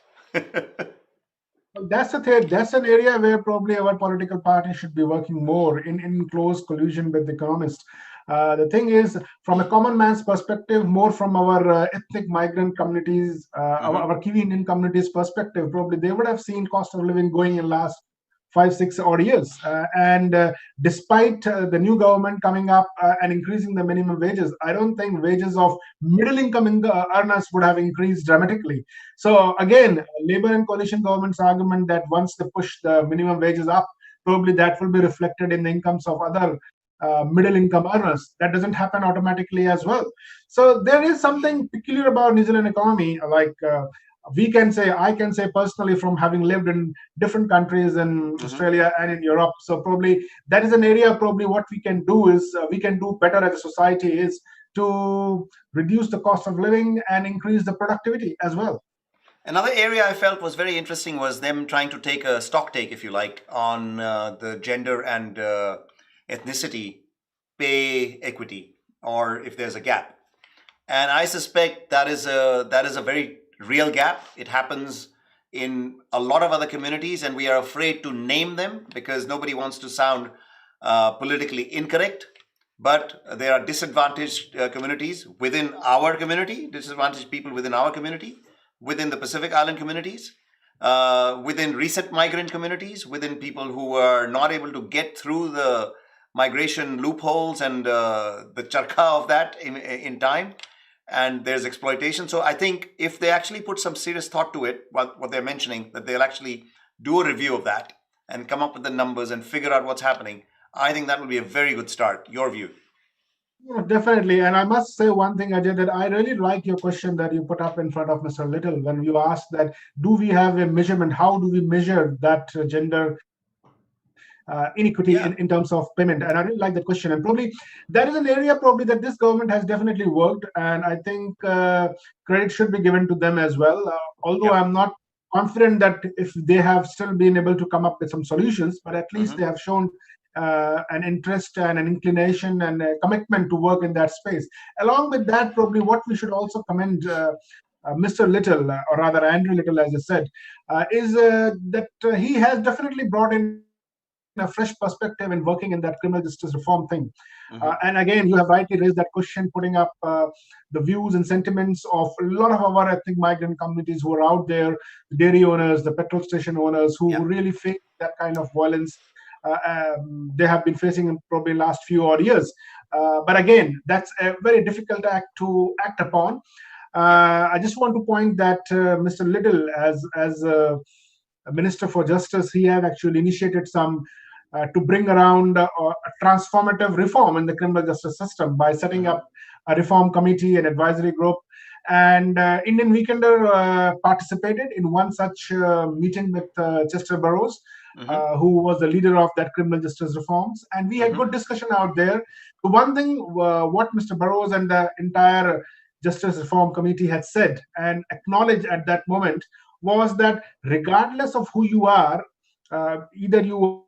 That's the thing. That's an area where probably our political party should be working more in close collusion with the economists. The thing is, from a common man's perspective, more from our ethnic migrant communities, our Kiwi Indian communities' perspective, probably they would have seen cost of living going in last 5-6 odd years. And despite the new government coming up and increasing the minimum wages, I don't think wages of middle income earners would have increased dramatically. So again, Labour and coalition government's argument that once they push the minimum wages up, probably that will be reflected in the incomes of other middle income earners. That doesn't happen automatically as well. So there is something peculiar about New Zealand economy, like I can say personally from having lived in different countries in Australia and in Europe. So probably that is an area probably what we can do is we can do better as a society is to reduce the cost of living and increase the productivity as well. Another area I felt was very interesting was them trying to take a stock take, if you like, on the gender and ethnicity pay equity, or if there's a gap. And I suspect that is a very real gap. It happens in a lot of other communities, and we are afraid to name them because nobody wants to sound politically incorrect. But there are disadvantaged communities within our community, disadvantaged people within our community, within the Pacific Island communities, within recent migrant communities, within people who are not able to get through the migration loopholes and the charka of that in time. And there's exploitation. So I think if they actually put some serious thought to it, what they're mentioning, that they'll actually do a review of that and come up with the numbers and figure out what's happening, I think that will be a very good start. Your view? Yeah, definitely. And I must say one thing, Ajay, that I really like your question that you put up in front of Mr. Little when you asked that, do we have a measurement? How do we measure that gender inequity in terms of payment? And I really like that question. And probably that is an area probably that this government has definitely worked. And I think credit should be given to them as well. Although I'm not confident that if they have still been able to come up with some solutions, but at least they have shown an interest and an inclination and a commitment to work in that space. Along with that, probably what we should also commend Mr. Little, or rather Andrew Little, as I said, is that he has definitely brought in a fresh perspective in working in that criminal justice reform thing. And again, you have rightly raised that question, putting up the views and sentiments of a lot of our ethnic migrant communities who are out there, the dairy owners, the petrol station owners, who really face that kind of violence they have been facing in probably last few odd years. But again, that's a very difficult act to act upon. I just want to point that Mr. Little, as a Minister for Justice, he had actually initiated some to bring around a transformative reform in the criminal justice system by setting up a reform committee and advisory group. And Indian Weekender participated in one such meeting with Chester Burrows. who was the leader of that criminal justice reforms, and we had good discussion out there. So one thing, what Mr. Burrows and the entire Justice Reform Committee had said and acknowledged at that moment was that regardless of who you are, either you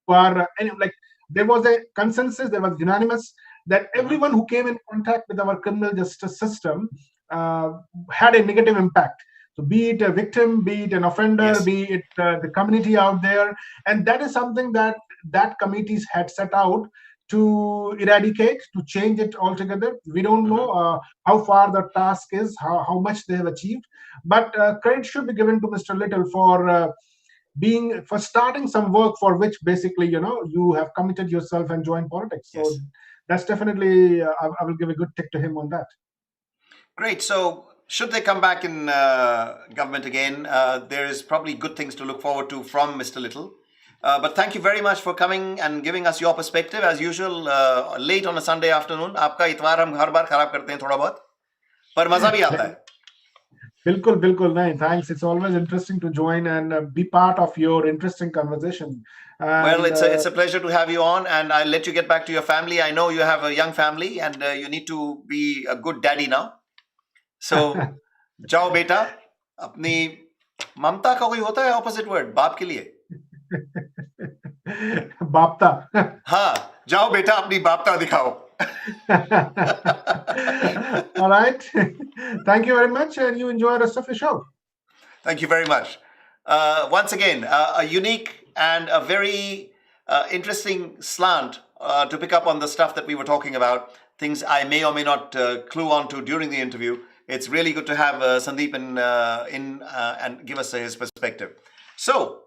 are like, there was a consensus, there was unanimous that everyone who came in contact with our criminal justice system had a negative impact. So be it a victim, be it an offender, Yes. be it the community out there, and that is something that committees had set out to eradicate, to change it altogether. We don't know how far the task is, how much they have achieved, but credit should be given to Mr. Little for starting some work for which basically you have committed yourself and joined politics. So Yes. that's definitely I will give a good tick to him on that. Great. So, should they come back in government again, there is probably good things to look forward to from Mr. Little. But thank you very much for coming and giving us your perspective. As usual, late on a Sunday afternoon. आपका इतवार हम हर बार खराब करते हैं थोड़ा बहुत, पर मजा भी आता है. बिल्कुल नहीं, thanks. It's always interesting to join and be part of your interesting conversation. Well, it's a pleasure to have you on, and I'll let you get back to your family. I know you have a young family, and you need to be a good daddy now. So, जाओ बेटा, अपनी ममता का कोई होता है opposite word बाप के लिए? बापता. हाँ, जाओ बेटा अपनी बापता दिखाओ. All right. Thank you very much, and you enjoy the rest of the show. Thank you very much. Once again, a unique and a very interesting slant to pick up on the stuff that we were talking about, things I may or may not clue on to during the interview. It's really good to have Sandeep in and give us his perspective. So,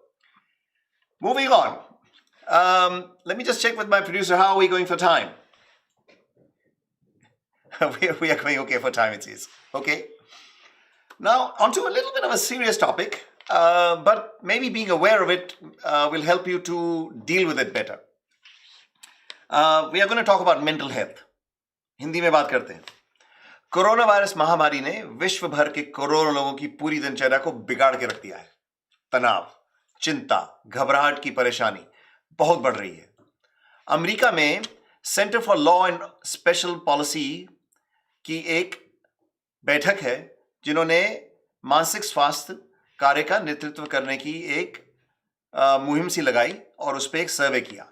moving on. Let me just check with my producer. How are we going for time? we are going okay for time, it says. Okay. Now, onto a little bit of a serious topic, but maybe being aware of it will help you to deal with it better. We are going to talk about mental health. Hindi में बात करते हैं. Corona virus महामारी ने विश्व भर के करोड़ों लोगों की पूरी दिनचर्या को बिगाड़ के रख दिया है. तनाव, चिंता, घबराहट की परेशानी बहुत बढ़ रही है. अमेरिका में centre for law and special policy की एक बैठक है जिन्होंने मानसिक स्वास्थ्य कार्य का नेतृत्व करने की एक मुहिम सी लगाई और उस पर एक सर्वे किया.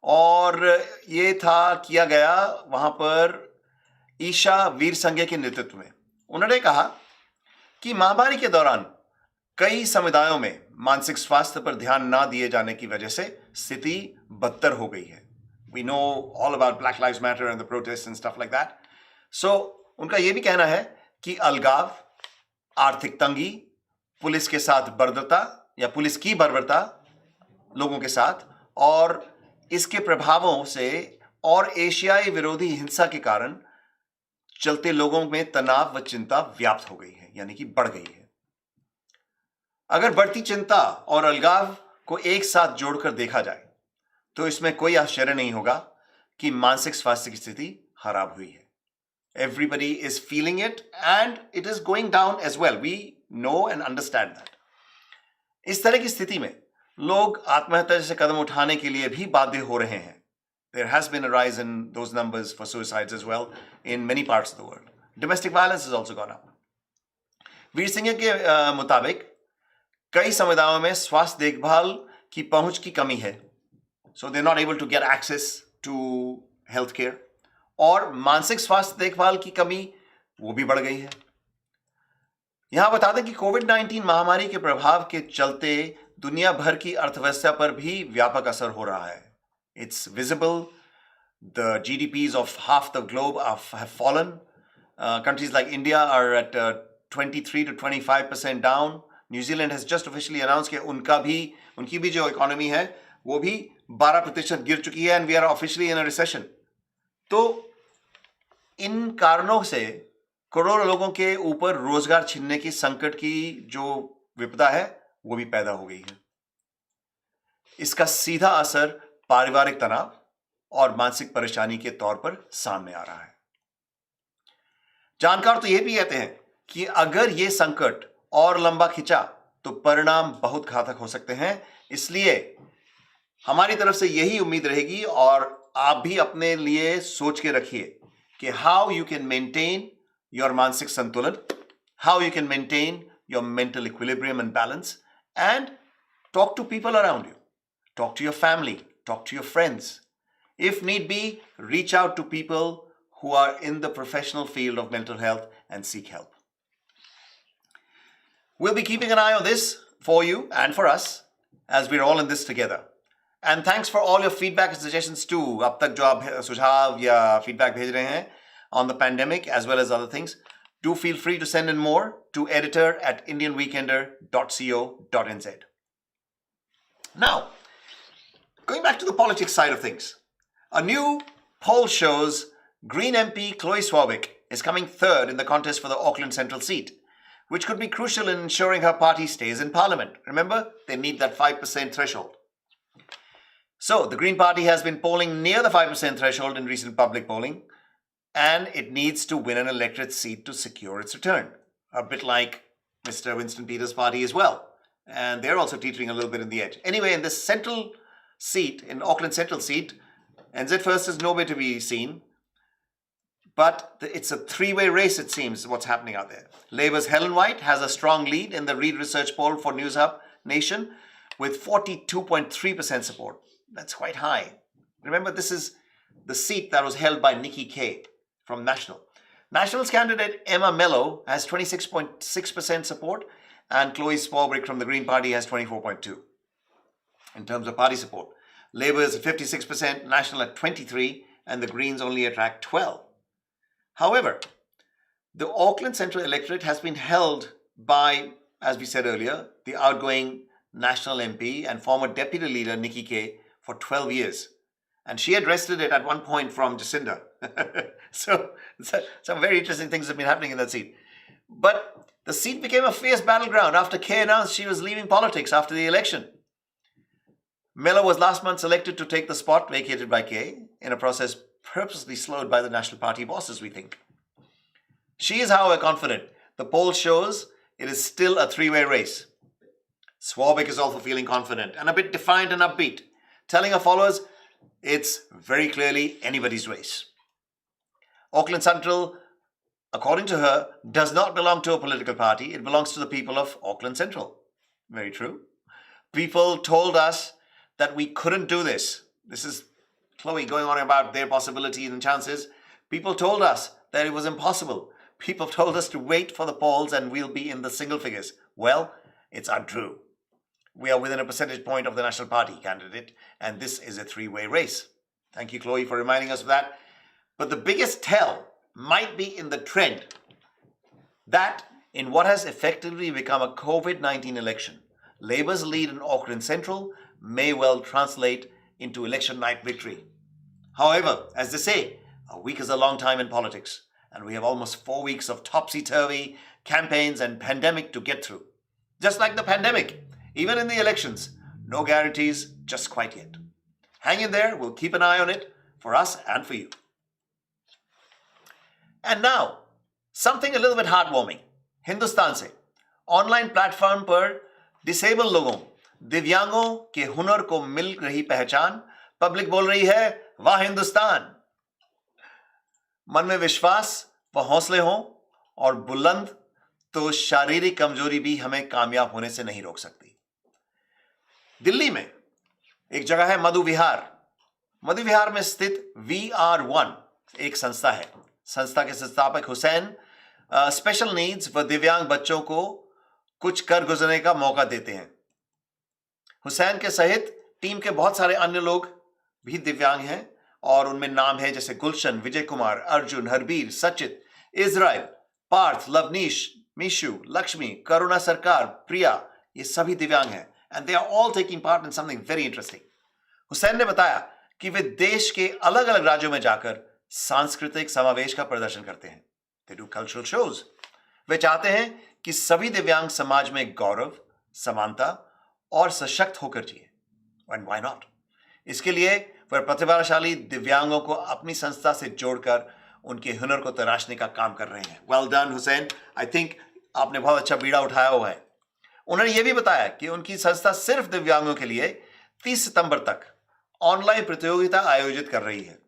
और ये किया गया वहां पर ईशा वीर संघे के नेतृत्व में. उन्होंने कहा कि महामारी के दौरान कई समुदायों में मानसिक स्वास्थ्य पर ध्यान ना दिए जाने की वजह से स्थिति बदतर हो गई है. We know all about Black Lives Matter and the protests and stuff like that. So, उनका ये भी कहना है कि अलगाव, आर्थिक तंगी, पुलिस के साथ बर्बरता या पुलिस की बर्बरता लोगों के साथ और इसके प्रभावों से और एशियाई विरोधी हिंसा के कारण चलते लोगों में तनाव व चिंता व्याप्त हो गई है, यानी कि बढ़ गई है. अगर बढ़ती चिंता और अलगाव को एक साथ जोड़कर देखा जाए तो इसमें कोई आश्चर्य नहीं होगा कि मानसिक स्वास्थ्य की स्थिति खराब हुई है. Everybody is feeling it and it is going down as well. We know and understand that. इस तरह की स्थिति में लोग आत्महत्या जैसे कदम उठाने के लिए भी बाध्य हो रहे हैं. There has been a rise in those numbers for suicides as well in many parts of the world. Domestic violence has also gone up. Veer Singh के मुताबिक कई समुदायों में स्वास्थ्य देखभाल की पहुंच की कमी है. So they're not able to get access to healthcare. और मानसिक स्वास्थ्य देखभाल की कमी वो भी बढ़ गई है. यहां बता दें कि कोविड-19 महामारी के प्रभाव के चलते दुनिया भर की अर्थव्यवस्था पर भी व्यापक असर हो रहा है. It's visible. The GDPs of half the globe have fallen. Countries like India are at 23 to 25% down. New Zealand has just officially announced कि उनकी भी जो इकोनॉमी है वो भी 12% गिर चुकी है and we are officially in a recession. तो इन कारणों से करोड़ों लोगों के ऊपर रोजगार छीनने की संकट की जो विपदा है वो भी पैदा हो गई है. इसका सीधा असर पारिवारिक तनाव और मानसिक परेशानी के तौर पर सामने आ रहा है. जानकार तो यह भी कहते हैं कि अगर यह संकट और लंबा खिंचा तो परिणाम बहुत घातक हो सकते हैं। इसलिए हमारी तरफ से यही उम्मीद रहेगी और आप भी अपने लिए सोच के रखिए कि how you can maintain your मानसिक संतुलन, how you can maintain your mental equilibrium and balance, and talk to people around you, talk to your family, talk to your friends. If need be, reach out to people who are in the professional field of mental health and seek help. We'll be keeping an eye on this for you and for us as we're all in this together. And thanks for all your feedback and suggestions too. अब तक जो आप सुझाव या feedback भेज रहे हैं on the pandemic as well as other things, do feel free to send in more to editor@indianweekender.co.nz. Now, going back to the politics side of things, a new poll shows Green MP Chloe Swarbrick is coming third in the contest for the Auckland Central seat, which could be crucial in ensuring her party stays in Parliament. Remember, they need that 5% threshold. So, the Green Party has been polling near the 5% threshold in recent public polling, and it needs to win an electorate seat to secure its return. A bit like Mr. Winston Peters' party as well. And they're also teetering a little bit in the edge. Anyway, in this central seat, in Auckland Central seat, NZ First is nowhere to be seen. But it's a three-way race, it seems, what's happening out there. Labour's Helen White has a strong lead in the Reid Research poll for News Hub Nation with 42.3% support. That's quite high. Remember, this is the seat that was held by Nikki Kay from National. National's candidate Emma Mello has 26.6% support, and Chloe Swarbrick from the Green Party has 24.2%. In terms of party support, Labour is at 56%, National at 23%, and the Greens only attract 12%. However, the Auckland Central electorate has been held by, as we said earlier, the outgoing National MP and former Deputy Leader Nikki Kay for 12 years. And she had wrested it at one point from Jacinda. So some very interesting things have been happening in that seat. But the seat became a fierce battleground after Kay announced she was leaving politics after the election. Miller was last month selected to take the spot vacated by Kay in a process purposely slowed by the National Party bosses, we think. She is, however, confident. The poll shows it is still a three-way race. Swarbrick is also feeling confident and a bit defiant and upbeat, telling her followers it's very clearly anybody's race. Auckland Central, according to her, does not belong to a political party. It belongs to the people of Auckland Central. Very true. People told us that we couldn't do this. This is Chloe going on about their possibilities and chances. People told us that it was impossible. People told us to wait for the polls and we'll be in the single figures. Well, it's untrue. We are within a percentage point of the National Party candidate, and this is a three-way race. Thank you, Chloe, for reminding us of that. But the biggest tell might be in the trend that in what has effectively become a COVID-19 election, Labour's lead in Auckland Central may well translate into election night victory. However, as they say, a week is a long time in politics, and we have almost 4 weeks of topsy-turvy campaigns and pandemic to get through. Just like the pandemic, even in the elections, no guarantees just quite yet. Hang in there, we'll keep an eye on it for us and for you. And now, something a little bit heartwarming. Hindustan से online platform पर disable लोगों, दिव्यांगों के हुनर को मिल रही पहचान, public बोल रही है वाह हिंदुस्तान। मन में विश्वास व हौसले हों और बुलंद, तो शारीरिक कमजोरी भी हमें कामयाब होने से नहीं रोक सकती। दिल्ली में एक जगह है मधु विहार। मधु विहार में स्थित VR1 एक संस्था है। संस्था के संस्थापक हुसैन स्पेशल नीड्स व दिव्यांग बच्चों को कुछ कर गुजरने का मौका देते हैं। हुसैन के सहित टीम के बहुत सारे अन्य लोग भी दिव्यांग हैं और उनमें नाम है जैसे गुलशन, विजय कुमार, अर्जुन, हरबीर, सचित, इजराइल, पार्थ, लवनीश, मीशु, लक्ष्मी, करुणा सरकार, प्रिया, ये सभी दिव्यांग हैं and they are all taking part in something very interesting. Hussain ने बताया कि वे देश के अलग अलग राज्यों में जाकर सांस्कृतिक समावेश का प्रदर्शन करते हैं। They do cultural shows. वे चाहते हैं कि सभी दिव्यांग समाज में गौरव, समानता और सशक्त होकर जिए। And why not? इसके लिए वे प्रतिभाशाली दिव्यांगों को अपनी संस्था से जोड़कर उनके हुनर को तराशने का काम कर रहे हैं। Well done, Hussain. I think आपने बहुत अच्छा बीड़ा उठाया हुआ है। उन्होंने यह भी बताया कि उनकी संस्था सिर्फ दिव्यांगों के लिए 30 सितंबर तक ऑनलाइन प्रतियोगिता आयोजित कर रही है,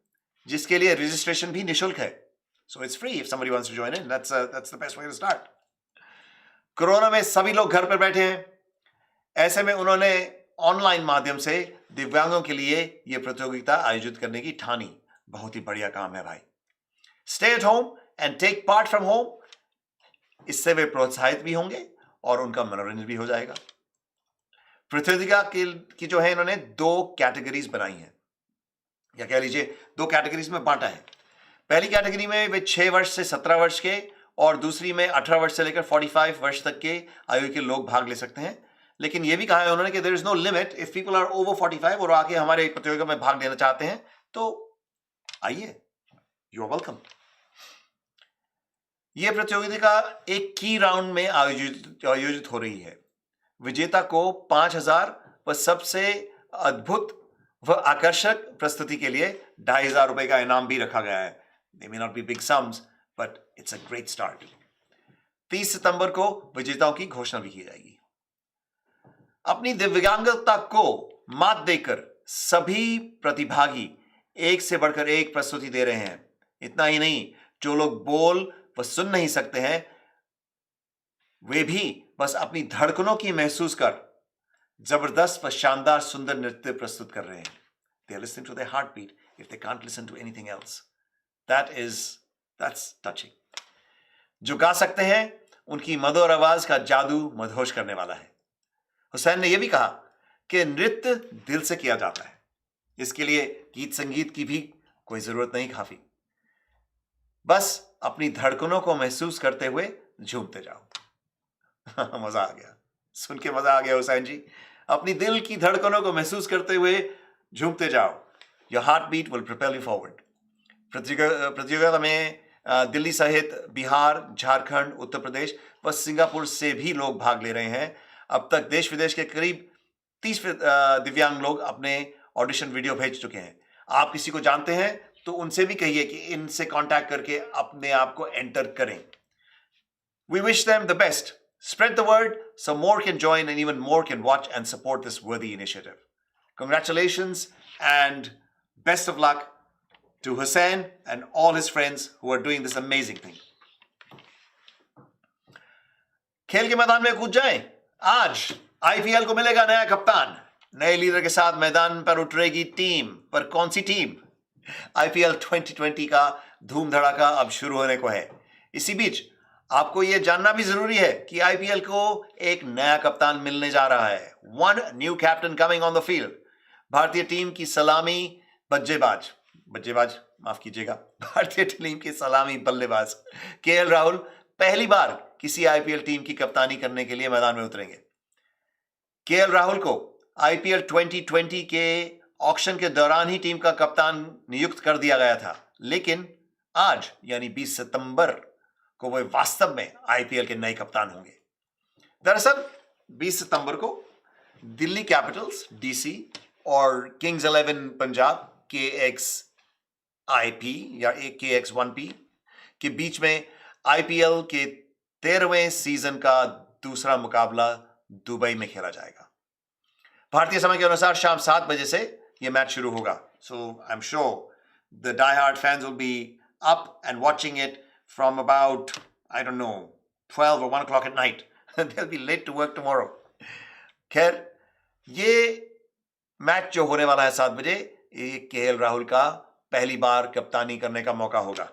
जिसके लिए रजिस्ट्रेशन भी निःशुल्क है. So it's free if somebody wants to join in. That's the best way to start. Corona में सभी लोग घर पर बैठे हैं. ऐसे में उन्होंने ऑनलाइन माध्यम से दिव्यांगों के लिए यह प्रतियोगिता आयोजित करने की ठानी. बहुत ही बढ़िया काम है भाई. Stay at home and take part from home. इससे वे प्रोत्साहित भी होंगे और उनका मनोरंजन भी हो जाएगा. प्रतियोगिता की जो है इन्होंने 2 कैटेगरीज बनाई हैं, या कह लीजिए 2 कैटेगरीज में बांटा है. पहली कैटेगरी में वे 6 वर्ष से 17 वर्ष के और दूसरी में 18 वर्ष से लेकर 45 वर्ष तक के आयु के लोग भाग ले सकते हैं. लेकिन यह भी कहा है उन्होंने कि there is no limit. If people are over 45 और आके हमारे प्रतियोगिता में भाग लेना चाहते हैं तो आइए, यू आर वेलकम. यह प्रतियोगिता एक की राउंड में आयोजित हो रही है. विजेता को 5,000 व सबसे अद्भुत व आकर्षक प्रस्तुति के लिए 2,500 रुपए का इनाम भी रखा गया है. They may not be big sums, but it's a great start. 30 सितंबर को विजेताओं की घोषणा भी की जाएगी. अपनी दिव्यांगता को मात देकर सभी प्रतिभागी एक से बढ़कर एक प्रस्तुति दे रहे हैं. इतना ही नहीं, जो लोग बोल व सुन नहीं सकते हैं वे भी बस अपनी धड़कनों की महसूस कर जबरदस्त व शानदार सुंदर नृत्य प्रस्तुत कर रहे हैं. They are listening to their heartbeat if they can't listen to anything else. That's touching. जो गा सकते हैं उनकी मधुर आवाज का जादू मदहोश करने वाला है. हुसैन ने यह भी कहा कि नृत्य दिल से किया जाता है. इसके लिए गीत संगीत की भी कोई जरूरत नहीं काफी. बस अपनी धड़कनों को महसूस करते हुए झूमते जाओ. मजा आ गया, सुन के मजा आ गया हुसैन जी. अपनी दिल की धड़कनों को महसूस करते हुए झूमते जाओ. Your heartbeat will propel you forward. प्रतियोगिता में दिल्ली सहित बिहार, झारखंड, उत्तर प्रदेश व सिंगापुर से भी लोग भाग ले रहे हैं. अब तक देश विदेश के करीब 30 दिव्यांग लोग अपने ऑडिशन वीडियो भेज चुके हैं. आप किसी को जानते हैं तो उनसे भी कहिए कि इनसे कांटेक्ट करके अपने आप को एंटर करें. We wish them the best. Spread the word so more can join and even more can watch and support this worthy initiative. Congratulations and best of luck to Hussain and all his friends who are doing this amazing thing. खेल के मैदान में कूद जाएं. आज IPL को मिलेगा नया कप्तान. नए लीडर के साथ मैदान पर उतरेगी टीम. पर कौन सी टीम? आईपीएल 2020 का धूम धड़ाका अब शुरू होने को है. इसी बीच आपको यह जानना भी जरूरी है कि आईपीएल को एक नया कप्तान मिलने जा रहा है. One new captain coming on the field. भारतीय टीम की सलामी बल्लेबाज माफ कीजिएगा, भारतीय टीम के सलामी बल्लेबाज केएल राहुल पहली बार किसी आईपीएल टीम की कप्तानी करने के लिए मैदान में उतरेंगे. केएल राहुल को आईपीएल 2020 के ऑक्शन के दौरान ही टीम का कप्तान नियुक्त कर दिया गया था. लेकिन आज यानी 20 सितंबर को वे वास्तव में आईपीएल के नए कप्तान होंगे. दरअसल 20 सितंबर को दिल्ली कैपिटल्स डीसी और किंग्स 11 पंजाब KXIP या KX1P के बीच में आईपीएल के 13वें सीजन का दूसरा मुकाबला दुबई में खेला जाएगा. भारतीय समय के अनुसार शाम 7 बजे से यह मैच शुरू होगा. So I'm sure the die-hard fans will be up and watching it from about, I don't know, 12 or 1 o'clock at night. They'll be late to work tomorrow. खैर, ये मैच जो होने वाला है 7 बजे, ये केएल राहुल का पहली बार कप्तानी करने का मौका होगा.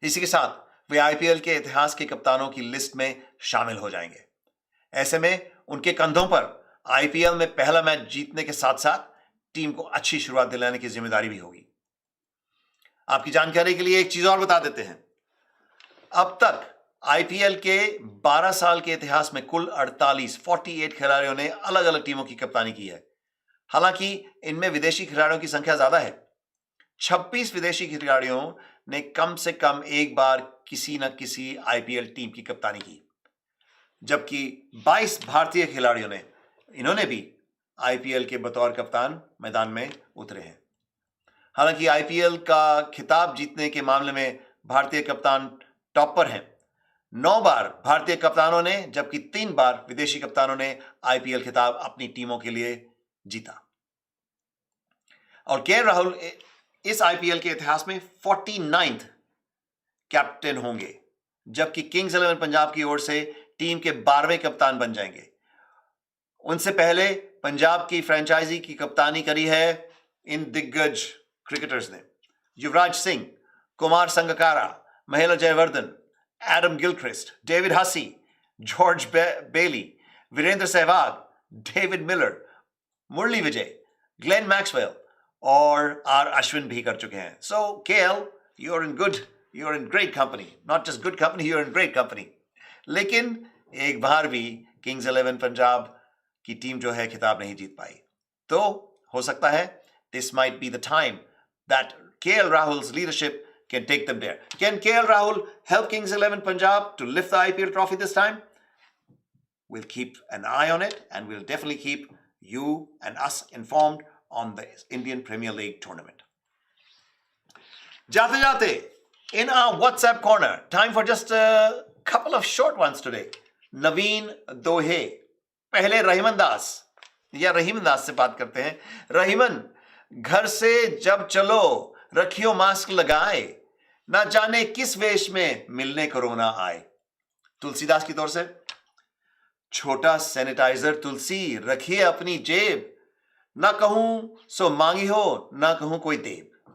इसी के साथ वे आईपीएल के इतिहास के कप्तानों की लिस्ट में शामिल हो जाएंगे. ऐसे में उनके कंधों पर आईपीएल में पहला मैच जीतने के साथ साथ टीम को अच्छी शुरुआत दिलाने की जिम्मेदारी भी होगी. आपकी जानकारी के लिए एक चीज और बता देते हैं. अब तक आईपीएल के 12 साल के इतिहास में कुल 48 खिलाड़ियों ने अलग अलग टीमों की कप्तानी की है. हालांकि इनमें विदेशी खिलाड़ियों की संख्या ज्यादा है. 26 विदेशी खिलाड़ियों ने कम से कम एक बार किसी न किसी आईपीएल टीम की कप्तानी की, जबकि 22 भारतीय खिलाड़ियों ने इन्होंने भी आईपीएल के बतौर कप्तान मैदान में उतरे हैं. हालांकि आईपीएल का खिताब जीतने के मामले में भारतीय कप्तान टॉप पर हैं, 9 बार भारतीय कप्तानों ने, जबकि 3 बार विदेशी कप्तानों ने आईपीएल खिताब अपनी टीमों के लिए जीता। और के राहुल इस आईपीएल के इतिहास में 49th कैप्टन होंगे, जबकि किंग्स 11 पंजाब की ओर से टीम के 12वें कप्तान बन जाएंगे। उनसे पहले पंजाब की फ्रेंचाइजी की कप्तानी करी है इन दिग्गज क्रिकेटर्स ने: Yuvraj Singh, Kumar Sangakkara, Mahendra Jayawardene, Adam Gilchrist, David Hussey, George Bailey, Virender Sehwag, David Miller, Murali Vijay, Glenn Maxwell और आर अश्विन भी कर चुके हैं। So KL, you are in great company, not just good company, you are in great company. लेकिन एक बार भी किंग्स 11 पंजाब की टीम जो है खिताब नहीं जीत पाई। तो हो सकता है this might be the time that KL Rahul's leadership can take them there. Can KL Rahul help Kings 11 Punjab to lift the IPL trophy this time? We'll keep an eye on it, and we'll definitely keep you and us informed on the Indian Premier League tournament. Jate jate, in our WhatsApp corner, time for just a couple of short ones today. Naveen Dohe. पहले रहीमन दास या रहीमन दास से बात करते हैं। रहीमन, घर से जब चलो रखियो मास्क लगाए, ना जाने किस वेश में मिलने कोरोना आए। तुलसीदास की तौर से, छोटा सैनिटाइजर तुलसी रखिए अपनी जेब, ना कहूं सो मांगी हो, ना कहूं कोई देव।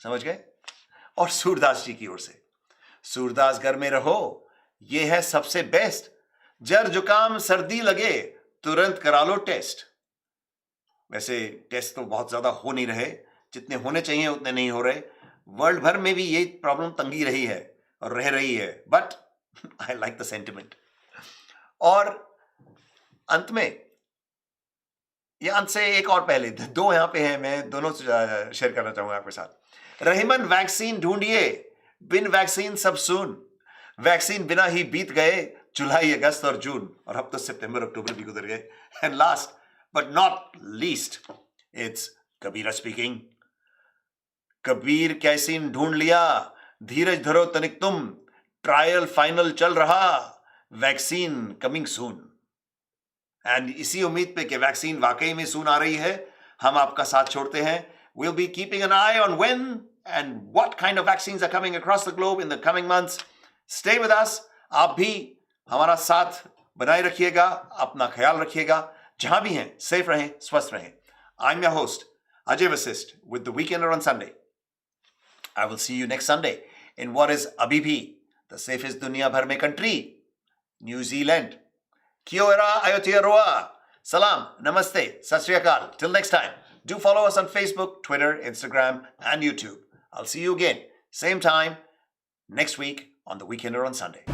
समझ गए? और सूरदास जी की ओर से, सूरदास घर में रहो, ये है सबसे बेस्ट, जर जुकाम सर्दी लगे तुरंत करा लो टेस्ट। वैसे टेस्ट तो बहुत ज्यादा हो नहीं रहे, जितने होने चाहिए उतने नहीं हो रहे। वर्ल्ड भर में भी ये प्रॉब्लम तंगी रही है और रह रही है, but I like the sentiment. और अंत में, ये अंत से एक और पहले, दो यहां पे हैं, मैं दोनों शेयर करना चाहूंगा आपके साथ। रहीमन, वैक्सीन ढूंढिए, बिन वैक्सीन सब सुन, वैक्सीन बिना ही बीत गए जुलाई, अगस्त और जून, और अब तो सितंबर अक्टूबर भी गुजर गए। And last but not least, it's Kabira speaking. Kabir casein ढूंढ लिया, धीरज धरो तनिक तुम, ट्रायल फाइनल चल रहा, वैक्सीन कमिंग सून। एंड इसी उम्मीद पे कि वैक्सीन वाकई में सून आ रही है, हम आपका साथ छोड़ते हैं। Will be keeping an eye on when and what kind of vaccines are coming across the globe in the coming months. Stay with us. आप भी हमारा साथ बनाए रखिएगा, अपना ख्याल रखिएगा, जहां भी हैं सेफ रहें, स्वस्थ रहें। I am your host Ajay Vasisht with the Weekender on Sunday. I will see you next Sunday in what is abhi bhi the safest दुनिया भर में country, New Zealand. Kia ora, Aotearoa. Salam, namaste, sat sri akal. Till next time, do follow us on Facebook, Twitter, Instagram, and YouTube. I'll see you again, same time next week on the Weekender on Sunday.